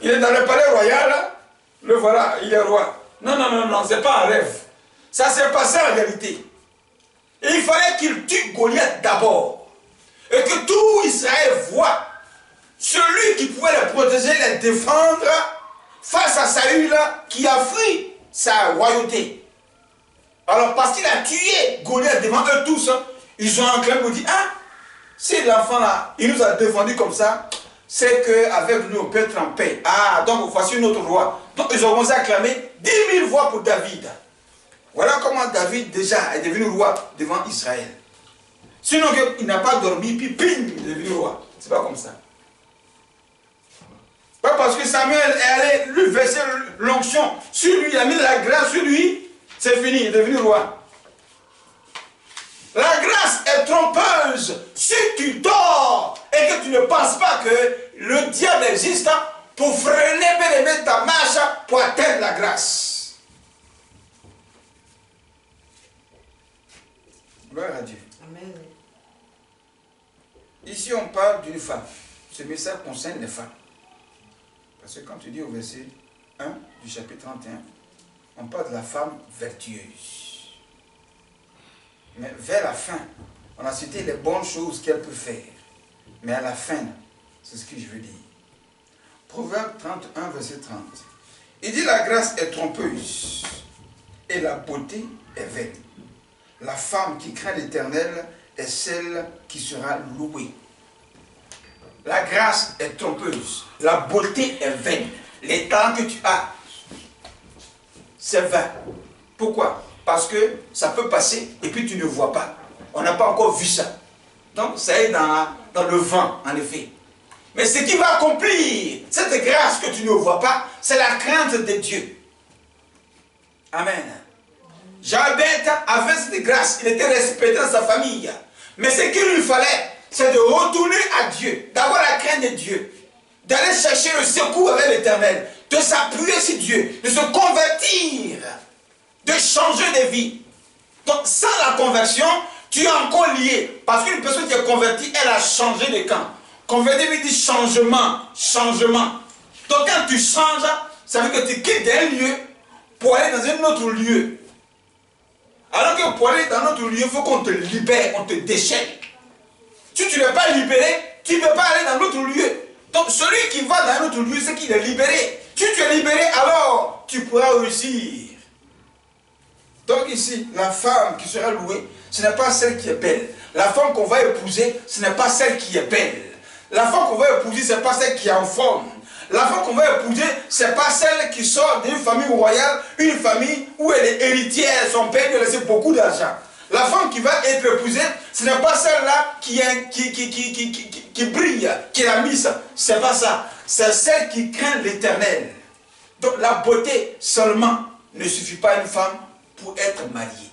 Il est dans le palais royal. Le voilà, il est roi. Non, non, non, non, c'est pas un rêve. Ça s'est passé en réalité. Et il fallait qu'il tue Goliath d'abord. Et que tout Israël voit celui qui pouvait les protéger, les défendre face à Saül qui a fui sa royauté. Alors parce qu'il a tué Goliath devant eux tous, ils ont enclamé pour dire, ah, si l'enfant là, il nous a défendu comme ça, c'est qu'avec nous on peut être en paix. Ah, donc voici notre roi. Donc ils ont commencé à clamer 10 000 voix pour David. Voilà comment David déjà est devenu roi devant Israël. Sinon il n'a pas dormi, puis ping, il est devenu roi. C'est pas comme ça. Pas parce que Samuel est allé lui verser l'onction sur lui, il a mis la grâce sur lui, c'est fini, il est devenu roi. La grâce est trompeuse. Si tu dors et que tu ne penses pas que le diable existe pour freiner ta marche pour atteindre la grâce. Gloire à Dieu. Amen. Ici on parle d'une femme. Ce message concerne les femmes. Parce que quand tu dis au verset 1 du chapitre 31, on parle de la femme vertueuse. Mais vers la fin, on a cité les bonnes choses qu'elle peut faire. Mais à la fin, c'est ce que je veux dire. Proverbe 31, verset 30. Il dit la grâce est trompeuse et la beauté est vaine. La femme qui craint l'Éternel est celle qui sera louée. La grâce est trompeuse. La beauté est vaine. Les talents que tu as, c'est vain. Pourquoi? Parce que ça peut passer et puis tu ne vois pas. On n'a pas encore vu ça. Donc ça est dans le vent, en effet. Mais ce qui va accomplir cette grâce que tu ne vois pas, c'est la crainte de Dieu. Amen. Jabet avait cette grâce, il était respecté dans sa famille. Mais ce qu'il lui fallait, c'est de retourner à Dieu, d'avoir la crainte de Dieu, d'aller chercher le secours avec l'Éternel, de s'appuyer sur Dieu, de se convertir, de changer de vie. Donc sans la conversion, tu es encore lié. Parce qu'une personne qui est convertie, elle a changé de camp. Converti veut dire changement, changement. Donc quand tu changes, ça veut dire que tu quittes un lieu pour aller dans un autre lieu. Alors que pour aller dans un autre lieu, il faut qu'on te libère, on te déchaîne. Si tu n'es pas libéré, tu ne peux pas aller dans l'autre lieu. Donc celui qui va dans un autre lieu, c'est qu'il est libéré. Si tu es libéré, alors tu pourras réussir. Donc ici, la femme qui sera louée, ce n'est pas celle qui est belle. La femme qu'on va épouser, ce n'est pas celle qui est belle. La femme qu'on va épouser, ce n'est pas celle qui est en forme. La femme qu'on va épouser, ce n'est pas celle qui sort d'une famille royale, une famille où elle est héritière, son père lui a laissé beaucoup d'argent. La femme qui va être épousée, ce n'est pas celle-là qui brille, qui est la mise. Ce n'est pas ça. C'est celle qui craint l'Éternel. Donc la beauté seulement ne suffit pas à une femme pour être mariée.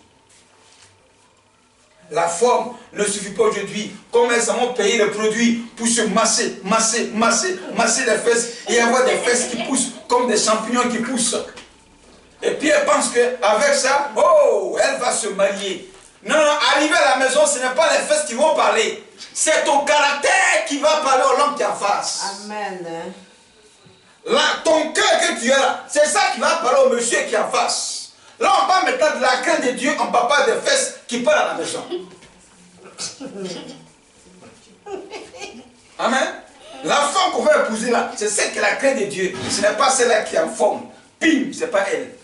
La forme ne suffit pas aujourd'hui. Comme elles ont payé le produit pour se masser les fesses et avoir des fesses qui poussent comme des champignons qui poussent. Et puis elle pense qu'avec ça, oh, elle va se marier. Non, non, arriver à la maison, ce n'est pas les fesses qui vont parler. C'est ton caractère qui va parler au l'homme qui est en face. Amen. Là, ton cœur que tu as là, c'est ça qui va parler au monsieur qui est en face. Là, on parle maintenant de la crainte de Dieu, on ne parle pas des fesses qui parlent à la maison. Amen. La femme qu'on va épouser là, c'est celle qui a la crainte de Dieu. Ce n'est pas celle-là qui est en forme. Pim, ce n'est pas elle.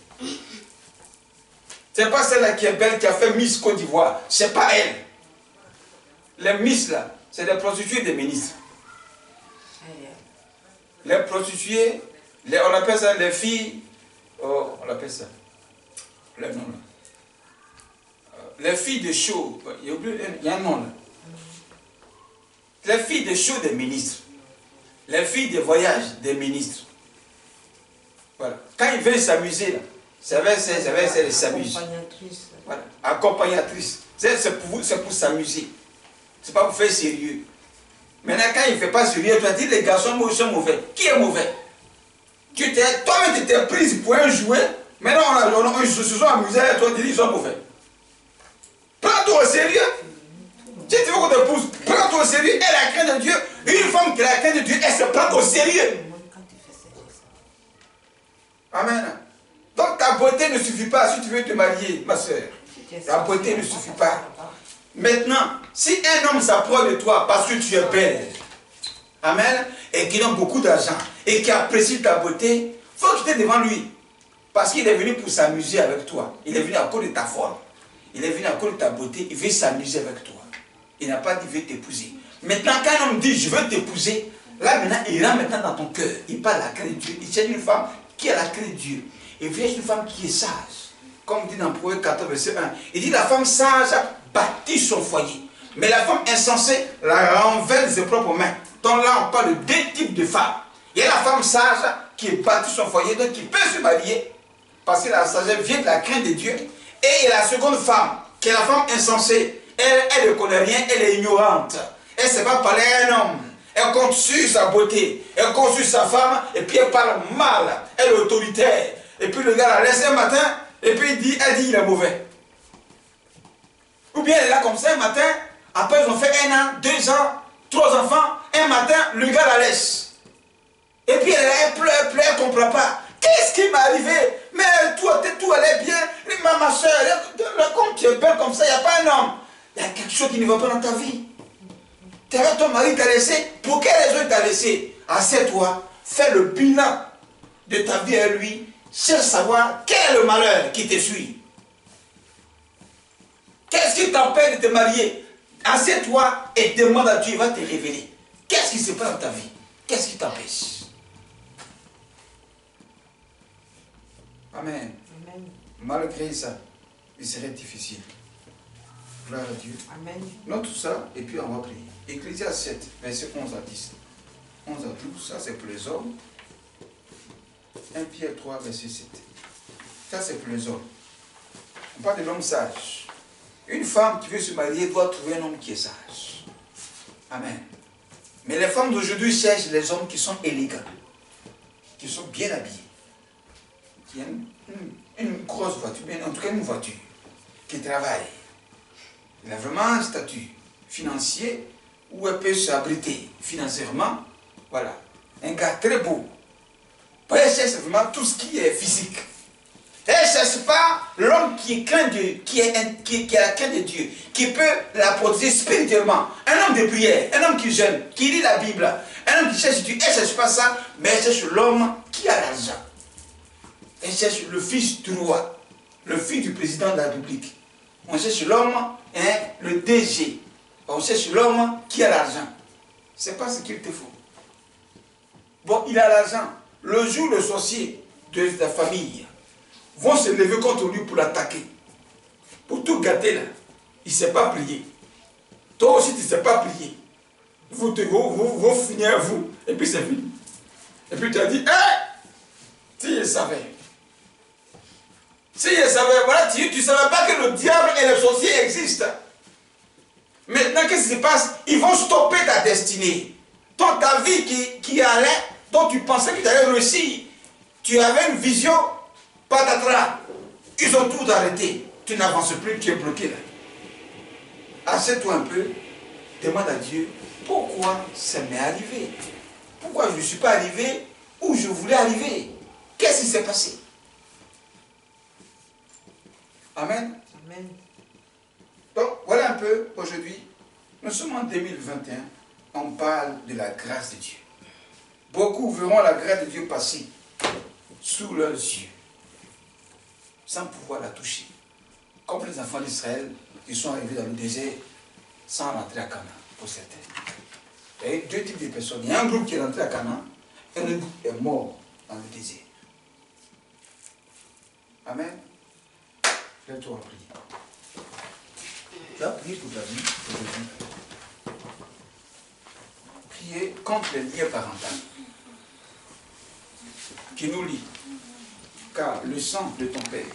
Ce n'est pas celle-là qui est belle, qui a fait Miss Côte d'Ivoire. Ce n'est pas elle. Les Miss là, c'est des prostituées des ministres. Les prostituées, on appelle ça les filles, oh, on appelle ça, le nom là. Les filles de show, il y a un nom là. Les filles de show des ministres. Les filles de voyage des ministres. Voilà. Quand ils veulent s'amuser là, c'est avec elles s'amusent. Accompagnatrice. Voilà. Accompagnatrice. C'est pour s'amuser. C'est pas pour faire sérieux. Maintenant, quand il ne fait pas sérieux, tu as dit les garçons sont mauvais. Qui est mauvais? Toi-même, tu t'es prise pour un jouet. Maintenant, ils se sont amusés et toi, tu dis qu'ils sont mauvais. Prends-toi au sérieux. Si tu veux qu'on te pousse, prends-toi au sérieux. Elle a la crainte de Dieu. Une femme qui a la crainte de Dieu, elle se prend au sérieux. Amen. Donc ta beauté ne suffit pas si tu veux te marier, ma soeur. Ta beauté ne suffit pas. Maintenant, si un homme s'approche de toi parce que tu es belle, amen, et qu'il a beaucoup d'argent, et qu'il apprécie ta beauté, il faut que tu es devant lui. Parce qu'il est venu pour s'amuser avec toi. Il est venu à cause de ta forme. Il est venu à cause de ta beauté. Il veut s'amuser avec toi. Il n'a pas dit qu'il veut t'épouser. Maintenant, quand un homme dit je veux t'épouser, là maintenant, il rentre maintenant dans ton cœur. Il parle à la crainte de Dieu. Il cherche une femme qui a la crainte de Dieu. Il cherche une femme qui est sage. Comme dit dans Proverbe 14, verset 1. Il dit la femme sage bâtit son foyer. Mais la femme insensée la renverse de ses propres mains. Donc là, on parle de deux types de femmes. Il y a la femme sage qui bâtit son foyer, donc qui peut se marier. Parce que la sagesse vient de la crainte de Dieu. Et il y a la seconde femme, qui est la femme insensée. Elle ne connaît rien, elle est ignorante. Elle ne sait pas parler à un homme. Elle compte sur sa beauté. Elle compte sur sa femme, et puis elle parle mal. Elle est autoritaire. Et puis le gars la laisse un matin, et puis elle dit il est mauvais. Ou bien elle est là comme ça un matin, après ils ont fait 1 an, 2 ans, 3 enfants, un matin, le gars la laisse. Et puis elle pleure, elle ne comprend pas. Qu'est-ce qui m'est arrivé? Mais toi, tout allait bien. Ma soeur, comme tu es belle comme ça, il n'y a pas un homme. Il y a quelque chose qui ne va pas dans ta vie. Ton mari t'a laissé. Pour quelle raison il t'a laissé? Assieds-toi, fais le bilan de ta vie à lui. Cherche savoir quel est le malheur qui te suit. Qu'est-ce qui t'empêche de te marier? Assieds-toi et demande à Dieu, il va te révéler. Qu'est-ce qui se passe dans ta vie? Qu'est-ce qui t'empêche? Amen. Amen. Malgré ça, il serait difficile. Gloire à Dieu. Amen. Note tout ça et puis on va prier. Ecclésiaste 7, verset 11 à 10. 11 à 12, ça c'est pour les hommes. 1 Pierre 3, verset 7. Ça c'est pour les hommes. On parle de l'homme sage. Une femme qui veut se marier doit trouver un homme qui est sage. Amen. Mais les femmes d'aujourd'hui cherchent les hommes qui sont élégants, qui sont bien habillés, qui ont une grosse voiture, en tout cas une voiture, qui travaille. Il a vraiment un statut financier où elle peut s'abriter financièrement. Voilà. Un gars très beau. Elle cherche vraiment tout ce qui est physique. Elle ne cherche pas l'homme qui craint Dieu, qui a la crainte de Dieu, qui peut la protéger spirituellement. Un homme de prière, un homme qui jeûne, qui lit la Bible, un homme qui cherche Dieu. Elle ne cherche pas ça, mais elle cherche l'homme qui a l'argent. Elle cherche le fils du roi, le fils du président de la République. On cherche l'homme, le DG. On cherche l'homme qui a l'argent. c'est pas ce qu'il te faut. Bon, il a l'argent. Le jour, le sorcier de ta famille vont se lever contre lui pour l'attaquer. Pour tout gâter là. Il ne sait pas prier. Toi aussi, tu ne sais pas prier. Vous finir vous, et puis c'est fini. Et puis tu as dit, hé, si je savais. Si je savais, voilà, tu ne savais pas que le diable et le sorcier existent. Maintenant, qu'est-ce qui se passe? Ils vont stopper ta destinée. Ta vie qui allait, dont tu pensais que tu allais réussir. Tu avais une vision, patatras. Ils ont tout arrêté. Tu n'avances plus, tu es bloqué là. Assieds-toi un peu, demande à Dieu, pourquoi ça m'est arrivé? Pourquoi je ne suis pas arrivé où je voulais arriver? Qu'est-ce qui s'est passé? Amen. Amen. Donc, voilà un peu, aujourd'hui, nous sommes en 2021, on parle de la grâce de Dieu. Beaucoup verront la grâce de Dieu passer sous leurs yeux, sans pouvoir la toucher. Comme les enfants d'Israël qui sont arrivés dans le désert sans rentrer à Canaan, pour certains. Il y a eu deux types de personnes. Il y a un groupe qui est rentré à Canaan et un groupe est mort dans le désert. Amen. Lève-toi à prier. Tu as prié pour ta vie aujourd'hui. Prier contre les liens parentaux qui nous lient. Car le sang de ton Père